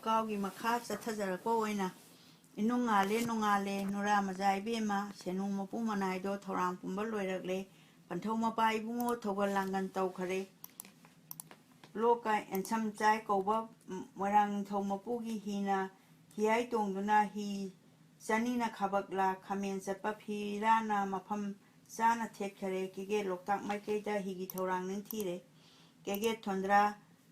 ꯀꯥꯎꯒꯤ ꯃꯈꯥ ꯆꯠꯊꯖꯔꯛꯄ ꯑꯣꯏꯅ ꯅꯣꯡꯉꯥꯜꯂꯦ ꯅꯨꯔꯥ ꯃꯖꯥ ꯏꯕꯦꯝꯃ ꯁꯦꯅꯨ ꯃꯄꯨ ꯃꯅꯥꯏꯗꯣ ꯊꯧꯔꯥꯡ ꯄꯨꯝꯕ ꯂꯣꯏꯔꯛꯂꯦ ꯄꯟꯊꯧ ꯃꯄꯥ ꯏꯕꯨꯡꯉꯣ ꯊꯧꯒꯜ ꯂꯥꯡꯒꯟ ꯇꯧꯈꯔꯦ ꯂꯣꯛꯀ ꯑꯦꯟꯁꯝ ꯆꯥꯏ ꯀꯧꯕ ꯃꯣꯏꯔꯥꯡ ꯅꯤꯡꯊꯧ ꯃꯄꯨꯒꯤ ꯍꯤꯅ ꯍꯤꯌꯥꯏ ꯇꯣꯡꯗꯨꯅ ꯍꯤ ꯆꯅꯤꯅ ꯈꯥꯕꯛꯂꯥ ꯈꯥꯃꯦꯟ ꯆꯠꯄ ꯐꯤꯔꯥꯅ ꯃꯐꯝ ꯆꯥꯅ ꯊꯦꯠꯈꯔꯦ ꯀꯦꯒꯦ ꯂꯣꯛꯇꯥꯛ ꯃꯥꯏꯀꯩꯗ ꯍꯤꯒꯤ ꯊꯧꯔꯥꯡ ꯅꯤꯡꯊꯤꯔꯦ ꯀꯦꯒꯦ ꯊꯣꯟꯗ꯭ꯔꯥ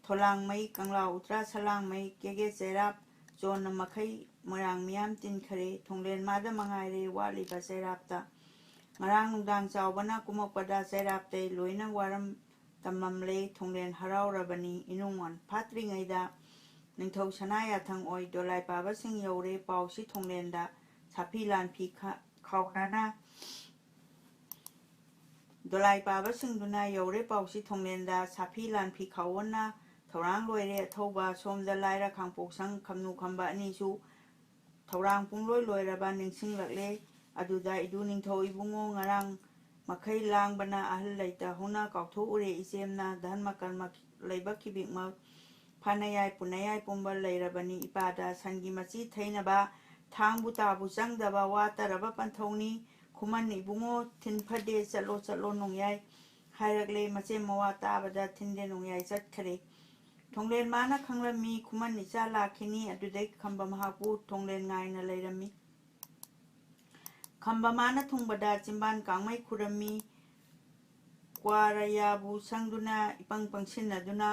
ꯊꯣꯂꯥꯡꯃꯩ ꯀꯪꯂꯥ ꯎꯇ꯭ꯔꯥ ꯁꯂꯥꯡꯃꯩ ꯀꯦꯒꯦ ꯆꯩꯔꯥꯞ ꯆꯣꯟꯅ ꯃꯈꯩ ꯃꯣꯏꯔꯥꯡ ꯃꯤꯌꯥꯝ ꯇꯤꯟꯈꯔꯦ ꯊꯣꯡꯂꯦꯟ ꯃꯥꯗ ꯃꯉꯥꯏꯔꯦ ꯋꯥꯠꯂꯤꯕ ꯆꯩꯔꯥꯞꯇ ꯉꯔꯥꯡ ꯅꯨꯡꯗꯥꯡ ꯆꯥꯎꯕꯅ ꯀꯨꯝꯃꯛꯄꯗ ꯆꯩꯔꯥꯞꯇꯩ ꯂꯣꯏꯅ ꯋꯥꯔꯝ ꯇꯝꯃꯝꯂꯦ ꯊꯣꯡꯂꯦꯟ ꯍꯔꯥꯎꯔꯕꯅꯤ ꯏꯅꯨꯡ ꯐꯥꯠꯇ꯭ꯔꯤꯉꯩꯗ ꯅꯤꯡꯊꯧ ꯁꯅꯥ ꯌꯥꯊꯪ ꯑꯣꯏ ꯗꯣꯂꯥꯏ ꯄꯥꯕꯁꯤꯡ ꯌꯧꯔꯦ ꯄꯥꯎꯁꯤ ꯊꯣꯡꯂꯦꯟꯗ ꯁꯥꯐꯤ ꯂꯥꯟꯐꯤ ꯈꯥꯎꯅꯅ ꯗꯣꯂꯥꯏ ꯄꯥꯕꯁꯤꯡꯗꯨꯅ ꯌꯧꯔꯦ ꯄꯥꯎꯁꯤ ꯊꯣꯡꯂꯦꯟꯗ ꯁꯥꯐꯤ ꯂꯥꯟꯐꯤ ꯈꯥꯎꯋꯅ ꯊꯧꯔꯥꯡ ꯂꯣꯏꯔꯦ ꯑꯊꯧꯕ ꯁꯣꯝꯗ ꯂꯥꯏꯔ ꯈꯥꯡꯄꯣꯛꯁꯪ ꯈꯝꯅꯨ ꯈꯝꯕ ꯑꯅꯤꯁꯨ ꯊꯧꯔꯥꯡ ꯄꯨꯡꯂꯣꯏ ꯂꯣꯏꯔꯕ ꯅꯤꯡꯁꯤꯡꯂꯛꯂꯦ ꯑꯗꯨꯗ ꯏꯗꯨ ꯅꯤꯡꯊꯧ ꯏꯕꯨꯡꯉꯣ ꯉꯔꯥꯡ ꯃꯈꯩ ꯂꯥꯡꯕꯅ ꯑꯍꯜ ꯂꯩꯇ ꯍꯧꯅ ꯀꯥꯎꯊꯣꯛꯎꯔꯦ ꯏꯆꯦꯝꯅ ꯙꯔꯃ ꯀꯔꯃ ꯂꯩꯕ ꯈꯤꯕꯤꯛꯃꯛ ꯐꯥꯅꯌꯥꯏ ꯄꯨꯅꯌꯥꯏ ꯄꯨꯝꯕ ꯂꯩꯔꯕꯅꯤ ꯏꯄꯥꯗ ꯁꯟꯒꯤ ꯃꯆꯤ ꯊꯩꯅꯕ ꯊꯥꯡꯕꯨ ꯇꯥꯕꯨ ꯆꯪꯗꯕ ꯋꯥꯠꯇꯔꯕ ꯄꯟꯊꯧꯅꯤ ꯈꯨꯃꯟ ꯏꯕꯨꯡꯉꯣ ꯊꯤꯟ ꯐꯗꯦ ꯆꯠꯂꯣ ꯆꯠꯂꯣ ꯅꯣꯡꯌꯥꯏ ꯍꯥꯏꯔꯛꯂꯦ ꯃꯆꯦ ꯃꯋꯥ ꯇꯥꯕꯗ ꯊꯤꯟꯗꯦ ꯅꯣꯡꯌꯥꯏ ꯆꯠꯈꯔꯦ ꯊꯣꯡꯂꯦꯟ ꯃꯥꯅ ꯈꯪꯂꯝꯃꯤ ꯈꯨꯃꯟ ꯏꯆꯥ ꯂꯥꯛꯈꯤꯅꯤ ꯑꯗꯨꯗꯩ ꯈꯝꯕ ꯃꯍꯥꯛꯄꯨ ꯊꯣꯡꯂꯦꯟ ꯉꯥꯏꯅ ꯂꯩꯔꯝꯃꯤ ꯈꯝꯕ ꯃꯥꯅ ꯊꯨꯡꯕꯗ ꯆꯤꯝꯕꯥꯟ ꯀꯥꯡꯃꯩ ꯈꯨꯔꯝꯃꯤ ꯀ꯭ꯋꯥꯔꯌꯥꯕꯨ ꯁꯪꯗꯨꯅ ꯏꯄꯪ ꯄꯪꯁꯤꯟꯅꯗꯨꯅ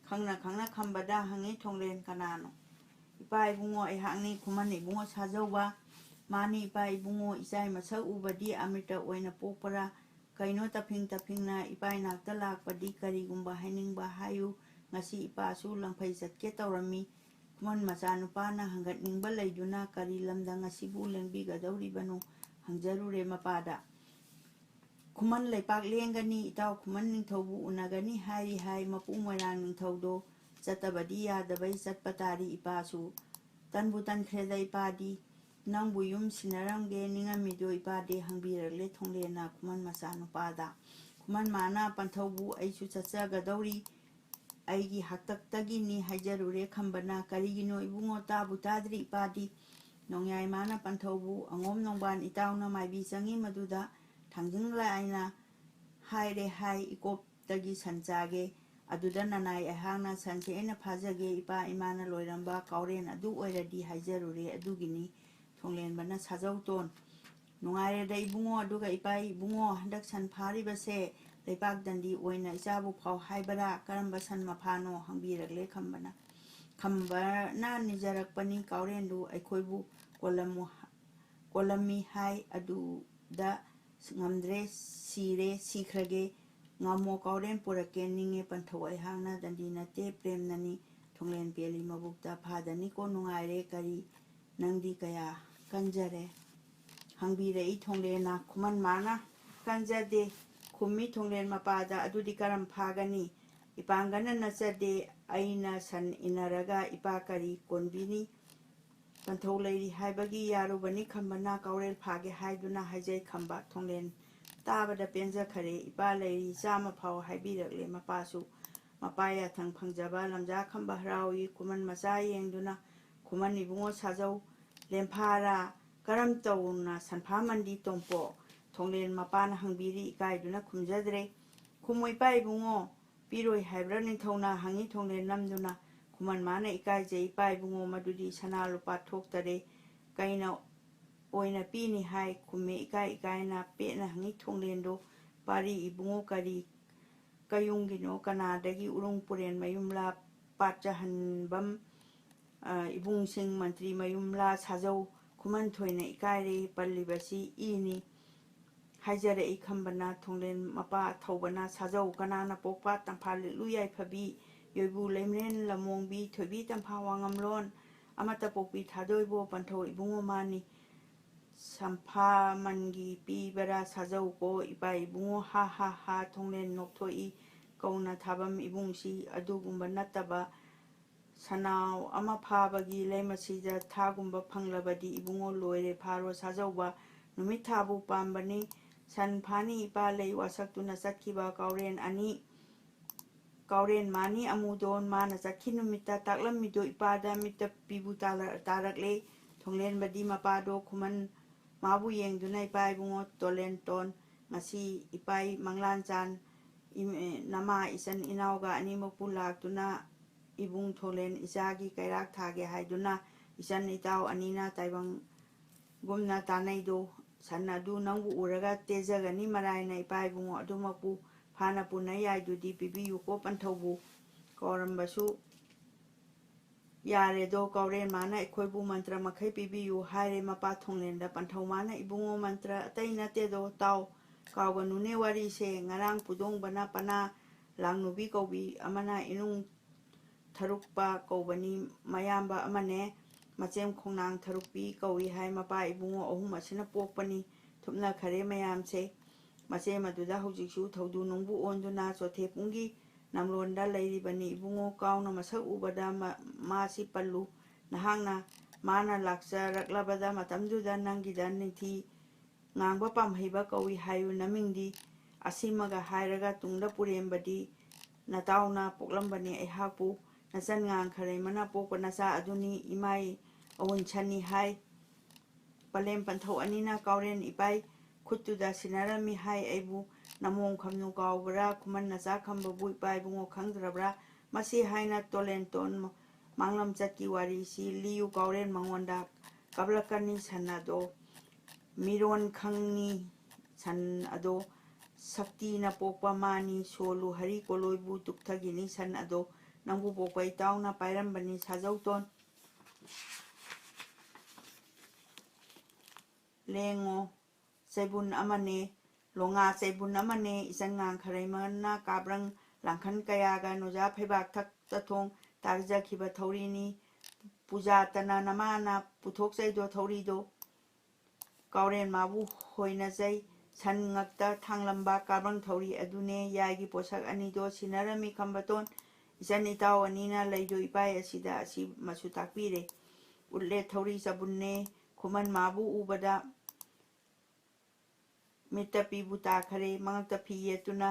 ꯈꯪꯅ ꯈꯪꯅ ꯈꯝꯕꯗ ꯍꯪꯉꯤ ꯊꯣꯡꯂꯦꯟ ꯀꯅꯥꯅꯣ ꯏꯄꯥ ꯏꯕꯨꯡꯉꯣ ꯑꯩꯍꯥꯛꯅꯤ ꯈꯨꯃꯟ ꯏꯕꯨꯡꯉꯣ ꯁꯥꯖꯧꯕ ꯃꯥꯅꯤ ꯏꯄꯥ ꯏꯕꯨꯡꯉꯣ ꯏꯆꯥꯏ ꯃꯁꯛ ꯎꯕꯗꯤ ꯑꯃ꯭ꯔꯤꯇ ꯑꯣꯏꯅ ꯄꯣꯛꯄꯔꯥ ꯀꯩꯅꯣ ꯇꯐꯤꯡ ꯇꯐꯤꯡꯅ ꯏꯄꯥꯏ ꯅꯥꯛꯇ ꯂꯥꯛꯄꯗꯤ ꯀꯔꯤꯒꯨꯝꯕ ꯍꯥꯏꯅꯤꯡꯕ ꯍꯥꯏꯌꯨ ꯉꯁꯤ ꯏꯄꯥꯁꯨ ꯂꯪꯐꯩ ꯆꯠꯀꯦ ꯇꯧꯔꯝꯃꯤ ꯈꯨꯃꯟ ꯃꯆꯥꯅꯨꯄꯥꯅ ꯍꯪꯒꯠꯅꯤꯡꯕ ꯂꯩꯗꯨꯅ ꯀꯔꯤ ꯂꯝꯗ ꯉꯁꯤꯕꯨ ꯂꯦꯡꯕꯤꯒꯗꯧꯔꯤꯕꯅꯣ ꯍꯪꯖꯔꯨꯔꯦ ꯃꯄꯥꯗ ꯈꯨꯃꯟ ꯂꯩꯄꯥꯛ ꯂꯦꯡꯒꯅꯤ ꯏꯇꯥꯎ ꯈꯨꯃꯟ ꯅꯤꯡꯊꯧꯕꯨ ꯎꯅꯒꯅꯤ ꯍꯥꯏ ꯃꯄꯨ ꯃꯣꯏꯔꯥꯡ ꯅꯤꯡꯊꯧꯗꯣ ꯆꯠꯇꯕꯗꯤ ꯌꯥꯗꯕꯩ ꯆꯠꯄ ꯇꯥꯔꯤ ꯏꯄꯥꯁꯨ ꯇꯟꯕꯨ ꯇꯟꯈ꯭ꯔꯦꯗ ꯏꯄꯥꯗꯤ ꯅꯪꯕꯨ ꯌꯨꯝ ꯁꯤꯟꯅꯔꯝꯒꯦ ꯅꯤꯡꯉꯝꯃꯤꯗꯣ ꯏꯄꯥꯗꯤ ꯍꯪꯕꯤꯔꯛꯂꯦ ꯊꯣꯡꯂꯦꯟꯅ ꯈꯨꯃꯟ ꯃꯆꯥꯅꯨꯄꯥꯗ ꯈꯨꯃꯟ ꯃꯥꯅ ꯄꯟꯊꯧꯕꯨ ꯑꯩꯁꯨ ꯆꯠꯆꯒꯗꯧꯔꯤ ꯑꯩꯒꯤ ꯍꯥꯛꯇꯛꯇꯒꯤꯅꯤ ꯍꯥꯏꯖꯔꯨꯔꯦ ꯈꯝꯕꯅ ꯀꯔꯤꯒꯤꯅꯣ ꯏꯕꯨꯡꯉꯣ ꯇꯥꯕꯨ ꯇꯥꯗ꯭ꯔꯤ ꯏꯄꯥꯗꯤ ꯅꯣꯡꯌꯥꯏ ꯃꯥꯅ ꯄꯟꯊꯧꯕꯨ ꯑꯉꯣꯝ ꯅꯣꯡꯕꯥꯟ ꯏꯇꯥꯎꯅ ꯃꯥꯏꯕꯤ ꯆꯪꯉꯤ ꯃꯗꯨꯗ ꯊꯥꯡꯖꯤꯡ ꯂꯥꯏꯅ ꯍꯥꯏꯔꯦ ꯍꯥꯏ ꯏꯀꯣꯞꯇꯒꯤ ꯁꯟ ꯆꯥꯒꯦ ꯑꯗꯨꯗ ꯅꯅꯥꯏ ꯑꯩꯍꯥꯛꯅ ꯁꯟꯁꯦ ꯑꯩꯅ ꯐꯥꯖꯒꯦ ꯏꯄꯥ ꯏꯃꯥꯅ ꯂꯣꯏꯔꯝꯕ ꯀꯥꯎꯔꯦꯟ ꯑꯗꯨ ꯑꯣꯏꯔꯗꯤ ꯍꯥꯏꯖꯔꯨꯔꯦ ꯑꯗꯨꯒꯤꯅꯤ ꯊꯣꯡꯂꯦꯟꯕꯅ ꯁꯥꯖꯧꯇꯣꯟ ꯅꯨꯡꯉꯥꯏꯔꯦꯗ ꯏꯕꯨꯡꯉꯣ ꯑꯗꯨꯒ ꯏꯄꯥ ꯏꯕꯨꯡꯉꯣ ꯍꯟꯗꯛ ꯁꯟ ꯐꯥꯔꯤꯕꯁꯦ ꯂꯩꯄꯥꯛ ꯗꯟꯗꯤ ꯑꯣꯏꯅ ꯏꯆꯥꯕꯨ ꯐꯥꯎ ꯍꯥꯏꯕꯔꯥ ꯀꯔꯝꯕ ꯁꯟ ꯃꯐꯥꯅꯣ ꯍꯪꯕꯤꯔꯛꯂꯦ ꯈꯝꯕꯅ ꯅꯤꯖꯔꯛꯄꯅꯤ ꯀꯥꯎꯔꯦꯟꯗꯨ ꯑꯩꯈꯣꯏꯕꯨ ꯀꯣꯜꯂꯝꯃꯤ ꯍꯥꯏ ꯑꯗꯨꯗ ꯉꯝꯗ꯭ꯔꯦ ꯁꯤꯈ꯭ꯔꯒꯦ ꯉꯝꯃꯣ ꯀꯥꯎꯔꯦꯟ ꯄꯨꯔꯛꯀꯦ ꯅꯤꯡꯉꯦ ꯄꯟꯊꯧ ꯑꯩꯍꯥꯛꯅ ꯗꯟꯗꯤ ꯅꯠꯇꯦ ꯄ꯭ꯔꯦꯝꯅꯅꯤ ꯊꯣꯡꯂꯦꯟ ꯄꯦꯜꯂꯤ ꯃꯕꯨꯛꯇ ꯐꯥꯗꯅꯤꯀꯣ ꯅꯨꯡꯉꯥꯏꯔꯦ ꯀꯔꯤ ꯅꯪꯗꯤ ꯀꯌꯥ ꯀꯟꯖꯔꯦ ꯍꯪꯕꯤꯔꯛꯏ ꯊꯣꯡꯂꯦꯟꯅ ꯈꯨꯃꯟ ꯃꯥꯅ ꯀꯟꯖꯗꯦ ꯈꯨꯝꯃꯤ ꯊꯣꯡꯂꯦꯟ ꯃꯄꯥꯗ ꯑꯗꯨꯗꯤ ꯀꯔꯝ ꯐꯥꯒꯅꯤ ꯏꯄꯥꯡꯒꯅ ꯅꯠꯆꯗꯦ ꯑꯩꯅ ꯁꯟ ꯏꯟꯅꯔꯒ ꯏꯄꯥ ꯀꯔꯤ ꯀꯣꯟꯕꯤꯅꯤ ꯄꯟꯊꯧ ꯂꯩꯔꯤ ꯍꯥꯏꯕꯒꯤ ꯌꯥꯔꯨꯕꯅꯤ ꯈꯝꯕꯅ ꯀꯥꯎꯔꯦꯟ ꯐꯥꯒꯦ ꯍꯥꯏꯗꯨꯅ ꯍꯥꯏꯖꯩ ꯈꯝꯕ ꯊꯣꯡꯂꯦꯟ ꯇꯥꯕꯗ ꯄꯦꯟꯖꯈꯔꯦ ꯏꯄꯥ ꯂꯩꯔꯤ ꯆꯥꯝꯃ ꯐꯥꯎ ꯍꯥꯏꯕꯤꯔꯛꯂꯦ ꯃꯄꯥꯁꯨ ꯃꯄꯥ ꯌꯥꯊꯪ ꯐꯪꯖꯕ ꯂꯝꯖꯥ ꯈꯝꯕ ꯍꯔꯥꯎꯏ ꯈꯨꯃꯟ ꯃꯆꯥ ꯌꯦꯡꯗꯨꯅ ꯈꯨꯃꯟ ꯏꯕꯨꯡꯉꯣ ꯁꯥꯖꯧ ꯂꯦꯝꯐꯥꯔꯥ ꯀꯔꯝ ꯇꯧꯅ ꯁꯟꯐꯥꯃꯟꯗꯤ ꯇꯣꯝꯄꯣꯛ ꯊꯣꯡꯂꯦꯟ ꯃꯄꯥꯅ ꯍꯪꯕꯤꯔꯤ ꯏꯀꯥꯏꯗꯨꯅ ꯈꯨꯝꯖꯗ꯭ꯔꯦ ꯈꯨꯝꯃꯨ ꯏꯄꯥ ꯏꯕꯨꯡꯉꯣ ꯄꯤꯔꯣꯏ ꯍꯥꯏꯕ꯭ꯔꯥ ꯅꯤꯡꯊꯧꯅ ꯍꯪꯉꯤ ꯊꯣꯡꯂꯦꯟ ꯅꯝꯗꯨꯅ ꯈꯨꯃꯟ ꯃꯥꯅ ꯏꯀꯥꯏꯖꯩ ꯏꯄꯥ ꯏꯕꯨꯡꯉꯣ ꯃꯗꯨꯗꯤ ꯁꯅꯥ ꯂꯨꯄꯥ ꯊꯣꯛꯇꯔꯦ ꯀꯩꯅ ꯑꯣꯏꯅ ꯄꯤꯅꯤ ꯍꯥꯏ ꯈꯨꯝꯃꯦ ꯏꯀꯥꯏꯅ ꯄꯦꯠꯅ ꯍꯪꯉꯤ ꯊꯣꯡꯂꯦꯟꯗꯣ ꯄꯥꯔꯤ ꯏꯕꯨꯡꯉꯣ ꯀꯔꯤ ꯀꯌꯨꯝꯒꯤꯅꯣ ꯀꯅꯥꯗꯒꯤ ꯎꯔꯨꯡ ꯄꯨꯔꯦꯟ ꯃꯌꯨꯝꯂꯥ ꯄꯥꯠꯆꯍꯟꯕꯝ ꯏꯕꯨꯡꯁꯤꯡ ꯃꯟꯇ꯭ꯔꯤ ꯃꯌꯨꯝꯂꯥ ꯁꯥꯖꯧ ꯈꯨꯃꯟ ꯊꯣꯏꯅ ꯏꯀꯥꯏꯔꯦ ꯄꯜꯂꯤꯕꯁꯤ ꯏꯅꯤ ꯍꯥꯏꯖꯔꯛꯏ ꯈꯝꯕꯅ ꯊꯣꯡꯂꯦꯟ ꯃꯄꯥ ꯊꯧꯕꯅ ꯁꯥꯖꯧ ꯀꯅꯥꯅ ꯄꯣꯛꯄ ꯇꯝꯐꯥ ꯂꯤꯠꯂꯨ ꯌꯥꯏꯐꯕꯤ ꯌꯣꯏꯕꯨ ꯂꯩꯃꯔꯦꯟ ꯂꯝꯃꯣꯡꯕꯤ ꯊꯣꯏꯕꯤ ꯇꯝꯐꯥ ꯋꯥꯉꯝꯂꯣꯟ ꯑꯃꯠꯇ ꯄꯣꯛꯄꯤ ꯊꯥꯗꯣꯏꯕꯣ ꯄꯟꯊꯧ ꯏꯕꯨꯡꯉꯣ ꯃꯥꯅꯤ ꯁꯝꯐꯥꯃꯟꯒꯤ ꯄꯤꯕꯔꯥ ꯁꯥꯖꯧꯀꯣ ꯏꯄꯥ ꯏꯕꯨꯡꯉꯣ ꯍꯥ ꯍꯥ ꯍꯥ ꯊꯣꯡꯂꯦꯟ ꯅꯣꯛꯊꯣꯛꯏ ꯀꯧꯅ ꯊꯥꯕꯝ ꯏꯕꯨꯡꯁꯤ ꯑꯗꯨꯒꯨꯝꯕ ꯅꯠꯇꯕ ꯁꯅꯥꯎ ꯑꯃ ꯐꯥꯕꯒꯤ ꯂꯩꯃꯁꯤꯗ ꯊꯥꯒꯨꯝꯕ ꯐꯪꯂꯕꯗꯤ ꯏꯕꯨꯡꯉꯣ ꯂꯣꯏꯔꯦ ꯐꯥꯔꯣ ꯁꯥꯖꯧꯕ ꯅꯨꯃꯤꯠ ꯊꯥꯕꯨ ꯄꯥꯝꯕꯅꯤ ꯁꯟ ꯐꯥꯅꯤ ꯏꯄꯥ ꯂꯩ ꯋꯥꯁꯛꯇꯨꯅ ꯆꯠꯈꯤꯕ ꯀꯥꯎꯔꯦꯟ ꯑꯅꯤ ꯀꯥꯎꯔꯦꯟ ꯃꯥꯅꯤ ꯑꯃꯨꯗꯣꯟ ꯃꯥꯅ ꯆꯠꯈꯤ ꯅꯨꯃꯤꯠꯇ ꯇꯥꯛꯂꯝꯃꯤꯗꯣ ꯏꯄꯥꯗ ꯃꯤꯠꯇ ꯄꯤꯕꯨ ꯇꯥꯔꯛꯂꯦ ꯊꯣꯡꯂꯦꯟꯕꯗꯤ ꯃꯄꯥꯗꯣ ꯈꯨꯃꯟ ꯃꯥꯕꯨ ꯌꯦꯡꯗꯨꯅ ꯏꯄꯥ ꯏꯕꯨꯡꯉꯣ ꯇꯣꯂꯦꯟꯇꯣꯟ ꯉꯁꯤ ꯏꯄꯥꯏ ꯃꯪꯂꯥꯟꯆꯥꯟ ꯅꯃꯥ ꯏꯆꯟ ꯏꯅꯥꯎꯒ ꯑꯅꯤꯃꯛꯄꯨ ꯂꯥꯛꯇꯨꯅ ꯏꯕꯨꯡ ꯊꯣꯂꯦꯟ ꯏꯆꯥꯒꯤ ꯀꯩꯔꯥꯛ ꯊꯥꯒꯦ ꯍꯥꯏꯗꯨꯅ ꯏꯆꯟ ꯏꯇꯥꯎ ꯑꯅꯤꯅ ꯇꯥꯏꯕꯪꯒꯨꯝꯅ ꯇꯥꯟꯅꯩꯗꯣ ꯁꯟ ꯑꯗꯨ ꯅꯪꯕꯨ ꯎꯔꯒ ꯇꯦꯖꯒꯅꯤ ꯃꯔꯥꯏꯅ ꯏꯄꯥ ꯏꯕꯨꯡꯉꯣ ꯑꯗꯨꯃꯛꯄꯨ ꯐꯥꯅ ꯄꯨꯅ ꯌꯥꯏꯗꯨꯗꯤ ꯄꯤꯕꯤꯌꯨꯀꯣ ꯄꯟꯊꯧꯕꯨ ꯀꯧꯔꯝꯕꯁꯨ ꯌꯥꯔꯦꯗꯣ ꯀꯥꯎꯔꯦꯟ ꯃꯥꯅ ꯑꯩꯈꯣꯏꯕꯨ ꯃꯟꯇ꯭ꯔ ꯃꯈꯩ ꯄꯤꯕꯤꯌꯨ ꯍꯥꯏꯔꯦ ꯃꯄꯥ ꯊꯣꯡꯂꯦꯟꯗ ꯄꯟꯊꯧ ꯃꯥꯅ ꯏꯕꯨꯡꯉꯣ ꯃꯟꯇ꯭ꯔ ꯑꯇꯩ ꯅꯠꯇꯦꯗꯣ ꯇꯥꯎ ꯀꯥꯎꯒꯅꯨꯅꯦ ꯋꯥꯔꯤꯁꯦ ꯉꯔꯥꯡ ꯄꯨꯗꯣꯡꯕꯅ ꯄꯅꯥ ꯂꯥꯡꯅꯨꯕꯤ ꯀꯧꯕꯤ ꯑꯃꯅ ꯏꯅꯨꯡ ꯊꯔꯨꯛꯄ ꯀꯧꯕꯅꯤ ꯃꯌꯥꯝꯕ ꯑꯃꯅꯦ ꯃꯆꯦꯝ ꯈꯣꯡꯅꯥꯡ ꯊꯔꯨꯛꯄꯤ ꯀꯧꯏ ꯍꯥꯏ ꯃꯄꯥ ꯏꯕꯨꯡꯉꯣ ꯑꯍꯨꯝ ꯑꯁꯤꯅ ꯄꯣꯛꯄꯅꯤ ꯊꯨꯞꯅꯈꯔꯦ ꯃꯌꯥꯝꯁꯦ ꯃꯆꯦꯝ ꯑꯗꯨꯗ ꯍꯧꯖꯤꯛꯁꯨ ꯊꯧꯗꯨ ꯅꯨꯡꯕꯨ ꯑꯣꯟꯗꯨꯅ ꯆꯣꯊꯦꯄꯨꯡꯒꯤ ꯅꯝꯂꯣꯟꯗ ꯂꯩꯔꯤꯕꯅꯤ ꯏꯕꯨꯡꯉꯣ ꯀꯥꯎꯅ ꯃꯁꯛ ꯎꯕꯗ ꯃꯥꯁꯤ ꯄꯜꯂꯨ ꯅꯍꯥꯛꯅ ꯃꯥꯅ ꯂꯥꯛꯆꯔꯛꯂꯕꯗ ꯃꯇꯝꯗꯨꯗ ꯅꯪꯒꯤꯗ ꯅꯤꯡꯊꯤ ꯉꯥꯡꯕ ꯄꯥꯝꯍꯩꯕ ꯀꯧꯏ ꯍꯥꯏꯌꯨ ꯅꯃꯤꯡꯗꯤ ꯑꯁꯤꯃꯒ ꯍꯥꯏꯔꯒ ꯇꯨꯡꯗ ꯄꯨꯔꯦꯝꯕꯗꯤ ꯅꯇꯥꯎꯅ ꯄꯣꯛꯂꯝꯕꯅꯤ ꯑꯩꯍꯥꯛꯄꯨ ꯅꯆꯟ ꯉꯥꯡꯈꯔꯩꯃꯅ ꯄꯣꯛꯄ ꯅꯆꯥ ꯑꯗꯨꯅꯤ ꯏꯃꯥꯏ ꯑꯋꯨꯟꯁꯟꯅꯤ ꯍꯥꯏ ꯄꯂꯦꯝ ꯄꯟꯊꯧ ꯑꯅꯤꯅ ꯀꯥꯎꯔꯦꯟ ꯏꯄꯥꯏ ꯈꯨꯠꯇꯨꯗ ꯁꯤꯟꯅꯔꯝꯃꯤ ꯍꯥꯏ ꯑꯩꯕꯨ ꯅꯃꯣꯝ ꯈꯝꯅꯨ ꯀꯥꯎꯕ꯭ꯔꯥ ꯈꯨꯃꯟ ꯅꯆꯥ ꯈꯝꯕꯕꯨ ꯏꯄꯥ ꯏꯕꯨꯡꯉꯣ ꯈꯪꯗ꯭ꯔꯕ꯭ꯔꯥ ꯃꯁꯤ ꯍꯥꯏꯅ ꯇꯣꯂꯦꯟꯇꯣꯟ ꯃꯥꯡꯂꯝꯆꯠꯀꯤ ꯋꯥꯔꯤꯁꯤ ꯂꯤꯌꯨ ꯀꯥꯎꯔꯦꯟ ꯃꯉꯣꯟꯗ ꯀꯞꯂꯛꯀꯅꯤ ꯁꯟ ꯑꯗꯣ ꯃꯤꯔꯣꯟ ꯈꯪꯅꯤ ꯁꯟ ꯑꯗꯣ ꯁꯛꯇꯤꯅ ꯄꯣꯛꯄ ꯃꯥꯅꯤ ꯁꯣꯜꯂꯨ ꯍꯔꯤ ꯀꯣꯂꯣꯏꯕꯨ ꯇꯨꯞꯊꯈꯤꯅꯤ ꯁꯟ ꯑꯗꯣ ꯅꯪꯕꯨ ꯄꯣꯛꯄ ꯏꯇꯥꯎꯅ ꯄꯥꯏꯔꯝꯕꯅꯤ ꯁꯥꯖꯧꯇꯣꯟ ꯂꯦꯡꯉꯣ ꯆꯩꯕꯨꯟ ꯑꯃꯅꯦ ꯂꯣꯉꯥ ꯆꯩꯕꯨꯟ ꯑꯃꯅꯦ ꯏꯆꯟ ꯉꯥꯡꯈꯔꯩꯃꯅ ꯀꯥꯕ꯭ꯔꯪ ꯂꯥꯡꯈꯟ ꯀꯌꯥꯒ ꯅꯣꯖꯥ ꯐꯩꯕꯥꯛ ꯊꯛ ꯆꯊꯣꯡ ꯇꯥꯛꯖꯈꯤꯕ ꯊꯧꯔꯤꯅꯤ ꯄꯨꯖꯥꯇꯅ ꯅꯃꯥꯅ ꯄꯨꯊꯣꯛꯆꯩꯗꯣ ꯊꯧꯔꯤꯗꯣ ꯀꯥꯎꯔꯦꯟ ꯃꯥꯕꯨ ꯍꯣꯏꯅꯖꯩ ꯁꯟ ꯉꯛꯇ ꯊꯥꯡꯂꯝꯕ ꯀꯥꯕ꯭ꯔꯪ ꯊꯧꯔꯤ ꯑꯗꯨꯅꯦ ꯌꯥꯏꯒꯤ ꯄꯣꯠꯁꯛ ꯑꯅꯤꯗꯣ ꯁꯤꯟꯅꯔꯝꯃꯤ ꯈꯝꯕꯇꯣꯟ ꯏꯆꯟ ꯏꯇꯥꯎ ꯑꯅꯤꯅ ꯂꯩꯗꯣ ꯏꯄꯥꯏ ꯑꯁꯤꯗ ꯑꯁꯤ ꯃꯁꯨ ꯇꯥꯛꯄꯤꯔꯦ ꯎꯠꯂꯦ ꯊꯧꯔꯤ ꯆꯕꯨꯟꯅꯦ ꯈꯨꯃꯟ ꯃꯥꯕꯨ ꯎꯕꯗ ꯃꯤꯠꯇ ꯄꯤꯕꯨ ꯇꯥꯈꯔꯦ ꯃꯉꯛꯇ ꯐꯤ ꯌꯦꯠꯇꯨꯅ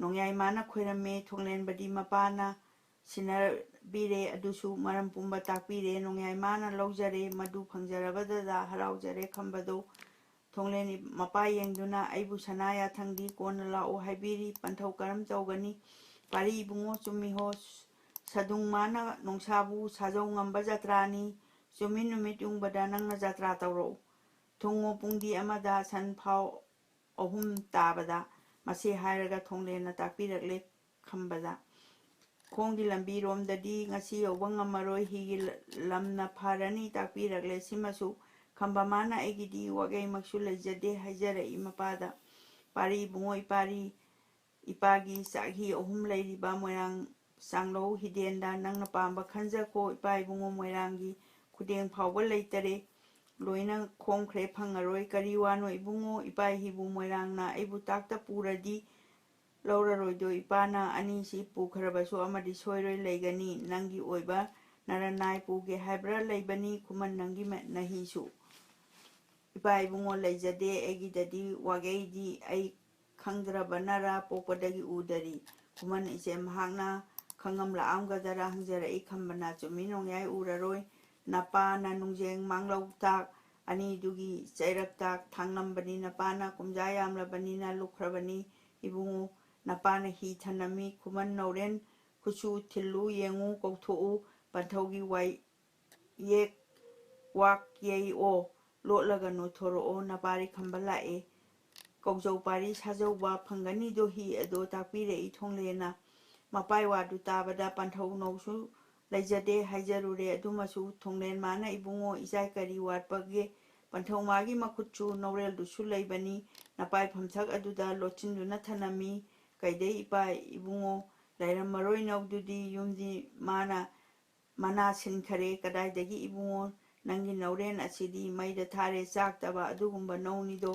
ꯅꯣꯡꯌꯥꯏ ꯃꯥꯅ ꯈꯣꯏꯔꯝꯃꯦ ꯊꯣꯡꯂꯦꯟꯕꯗꯤ ꯃꯄꯥꯅ ꯁꯤꯟꯅꯕꯤꯔꯦ ꯑꯗꯨꯁꯨ ꯃꯔꯝ ꯄꯨꯝꯕ ꯇꯥꯛꯄꯤꯔꯦ ꯅꯣꯡꯌꯥꯏ ꯃꯥꯅ ꯂꯧꯖꯔꯦ ꯃꯗꯨ ꯐꯪꯖꯔꯕꯗꯗ ꯍꯔꯥꯎꯖꯔꯦ ꯈꯝꯕꯗꯣ ꯊꯣꯡꯂꯦꯟ ꯃꯄꯥ ꯌꯦꯡꯗꯨꯅ ꯑꯩꯕꯨ ꯁꯅꯥ ꯌꯥꯊꯪꯗꯤ ꯀꯣꯟꯅ ꯂꯥꯛꯑꯣ ꯍꯥꯏꯕꯤꯔꯤ ꯄꯟꯊꯧ ꯀꯔꯝ ꯇꯧꯒꯅꯤ ꯄꯥꯔꯤ ꯏꯕꯨꯡꯉꯣ ꯆꯨꯝꯃꯤꯍꯣ ꯁꯗꯨꯡ ꯃꯥꯅ ꯅꯣꯡꯁꯥꯕꯨ ꯁꯥꯖꯧ ꯉꯝꯕ ꯖꯇ꯭ꯔꯥꯅꯤ ꯆꯨꯝꯃꯤ ꯅꯨꯃꯤꯠ ꯌꯨꯡꯕꯗ ꯅꯪꯅ ꯖꯇ꯭ꯔꯥ ꯇꯧꯔꯛꯎ ꯊꯨꯡꯉꯣ ꯄꯨꯡꯗꯤ ꯑꯃꯗ ꯁꯟ ꯐꯥꯎ ꯑꯍꯨꯝ ꯇꯥꯕꯗ ꯃꯁꯤ ꯍꯥꯏꯔꯒ ꯊꯣꯡꯂꯦꯟꯅ ꯇꯥꯛꯄꯤꯔꯛꯂꯦ ꯈꯝꯕꯗ ꯈꯣꯡꯒꯤ ꯂꯝꯕꯤꯔꯣꯝꯗꯗꯤ ꯉꯁꯤ ꯌꯧꯕ ꯉꯝꯃꯔꯣꯏ ꯍꯤꯒꯤ ꯂꯝꯅ ꯐꯔꯅꯤ ꯇꯥꯛꯄꯤꯔꯛꯂꯦ ꯁꯤꯃꯁꯨ ꯈꯝꯕ ꯃꯥꯅ ꯑꯩꯒꯤꯗꯤ ꯋꯥꯒꯩꯃꯛꯁꯨ ꯂꯩꯖꯗꯦ ꯍꯥꯏꯖꯔꯛꯏ ꯃꯄꯥꯗ ꯄꯥꯔꯤ ꯏꯕꯨꯡꯉꯣ ꯏꯄꯥꯒꯤ ꯆꯥꯛꯍꯤ ꯑꯍꯨꯝ ꯂꯩꯔꯤꯕ ꯃꯣꯏꯔꯥꯡ ꯆꯥꯡꯂꯧ ꯍꯤꯗꯦꯟꯗ ꯅꯪꯅ ꯄꯥꯝꯕ ꯈꯟꯖꯈꯣ ꯏꯄꯥ ꯏꯕꯨꯡꯉꯣ ꯃꯣꯏꯔꯥꯡꯒꯤ ꯈꯨꯗꯦꯡ ꯐꯥꯎꯕ ꯂꯩꯇꯔꯦ ꯂꯣꯏꯅ ꯈꯣꯝꯈ꯭ꯔꯦ ꯐꯪꯉꯔꯣꯏ ꯀꯔꯤ ꯋꯥꯅꯣ ꯏꯕꯨꯡꯉꯣ ꯏꯄꯥꯍꯤꯕꯨ ꯃꯣꯏꯔꯥꯡꯅ ꯑꯩꯕꯨ ꯇꯥꯛꯇ ꯄꯨꯔꯗꯤ ꯂꯧꯔꯔꯣꯏꯗꯣ ꯏꯄꯥꯅ ꯑꯅꯤꯁꯤ ꯄꯨꯈ꯭ꯔꯕꯁꯨ ꯑꯃꯗꯤ ꯁꯣꯏꯔꯣꯏ ꯂꯩꯒꯅꯤ ꯅꯪꯒꯤ ꯑꯣꯏꯕ ꯅꯔꯅꯥꯏ ꯄꯨꯒꯦ ꯍꯥꯏꯕ꯭ꯔꯥ ꯂꯩꯕꯅꯤ ꯈꯨꯃꯟ ꯅꯪꯒꯤ ꯅꯍꯤꯁꯨ ꯏꯄꯥ ꯏꯕꯨꯡꯉꯣ ꯂꯩꯖꯗꯦ ꯑꯩꯒꯤꯗꯗꯤ ꯋꯥꯒꯩꯗꯤ ꯑꯩ ꯈꯪꯗ꯭ꯔꯕꯅꯔꯥ ꯄꯣꯛꯄꯗꯒꯤ ꯎꯗꯔꯤ ꯈꯨꯃꯟ ꯏꯆꯦ ꯃꯍꯥꯛꯅ ꯈꯪꯉꯝꯂꯛꯑꯝꯒꯗꯔꯥ ꯍꯪꯖꯔꯛꯏ ꯈꯝꯕꯅ ꯆꯨꯝꯃꯤ ꯅꯣꯡꯌꯥꯏ ꯎꯔꯔꯣꯏ ꯅꯄꯥꯅ ꯅꯨꯡꯖꯦꯡ ꯃꯥꯡꯂꯧꯇꯥꯛ ꯑꯅꯤꯗꯨꯒꯤ ꯆꯩꯔꯛꯇꯥꯛ ꯊꯥꯡꯂꯝꯕꯅꯤ ꯅꯄꯥꯅ ꯀꯨꯝꯖꯥ ꯌꯥꯝꯂꯕꯅꯤꯅ ꯂꯨꯞꯈ꯭ꯔꯕꯅꯤ ꯏꯕꯨꯡꯉꯣ ꯅꯄꯥꯅ ꯍꯤ ꯊꯅꯝꯃꯤ ꯈꯨꯃꯟ ꯅꯧꯔꯦꯟ ꯈꯨꯠꯁꯨ ꯊꯤꯜꯂꯨ ꯌꯦꯡꯉꯨ ꯀꯧꯊꯣꯛꯎ ꯄꯟꯊꯧꯒꯤ ꯋꯥꯌꯦꯛ ꯋꯥꯛ ꯌꯩꯑꯣ ꯂꯣꯠꯂꯒ ꯅꯣꯏꯊꯣꯔꯛꯑꯣ ꯅꯄꯥꯔꯤ ꯈꯝꯕ ꯂꯥꯛꯑꯦ ꯀꯧꯖꯧ ꯄꯥꯔꯤ ꯁꯥꯖꯧꯕ ꯐꯪꯒꯅꯤꯗꯣ ꯍꯤ ꯑꯗꯣ ꯇꯥꯛꯄꯤꯔꯛꯏ ꯊꯣꯡꯂꯦꯟꯅ ꯃꯄꯥꯏ ꯋꯥꯗꯨ ꯇꯥꯕꯗ ꯄꯟꯊꯧ ꯅꯧꯁꯨ ꯂꯩꯖꯗꯦ ꯍꯥꯏꯖꯔꯨꯔꯦ ꯑꯗꯨꯃꯁꯨ ꯊꯣꯡꯂꯦꯟ ꯃꯥꯅ ꯏꯕꯨꯡꯉꯣ ꯏꯆꯥꯏ ꯀꯔꯤ ꯋꯥꯠꯄꯒꯦ ꯄꯟꯊꯧ ꯃꯥꯒꯤ ꯃꯈꯨꯠꯁꯨ ꯅꯧꯔꯦꯜꯗꯨꯁꯨ ꯂꯩꯕꯅꯤ ꯅꯄꯥꯏ ꯐꯝꯊꯛ ꯑꯗꯨꯗ ꯂꯣꯠꯁꯤꯟꯗꯨꯅ ꯊꯅꯝꯃꯤ ꯀꯩꯗꯩ ꯏꯄꯥ ꯏꯕꯨꯡꯉꯣ ꯂꯩꯔꯝꯃꯔꯣꯏ ꯅꯧꯗꯨꯗꯤ ꯌꯨꯝꯗꯤ ꯃꯅꯥ ꯁꯤꯟꯈꯔꯦ ꯀꯗꯥꯏꯗꯒꯤ ꯏꯕꯨꯡꯉꯣ ꯅꯪꯒꯤ ꯅꯧꯔꯦꯟ ꯑꯁꯤꯗꯤ ꯃꯩꯗ ꯊꯥꯔꯦ ꯆꯥꯛꯇꯕ ꯑꯗꯨꯒꯨꯝꯕ ꯅꯧꯅꯤꯗꯣ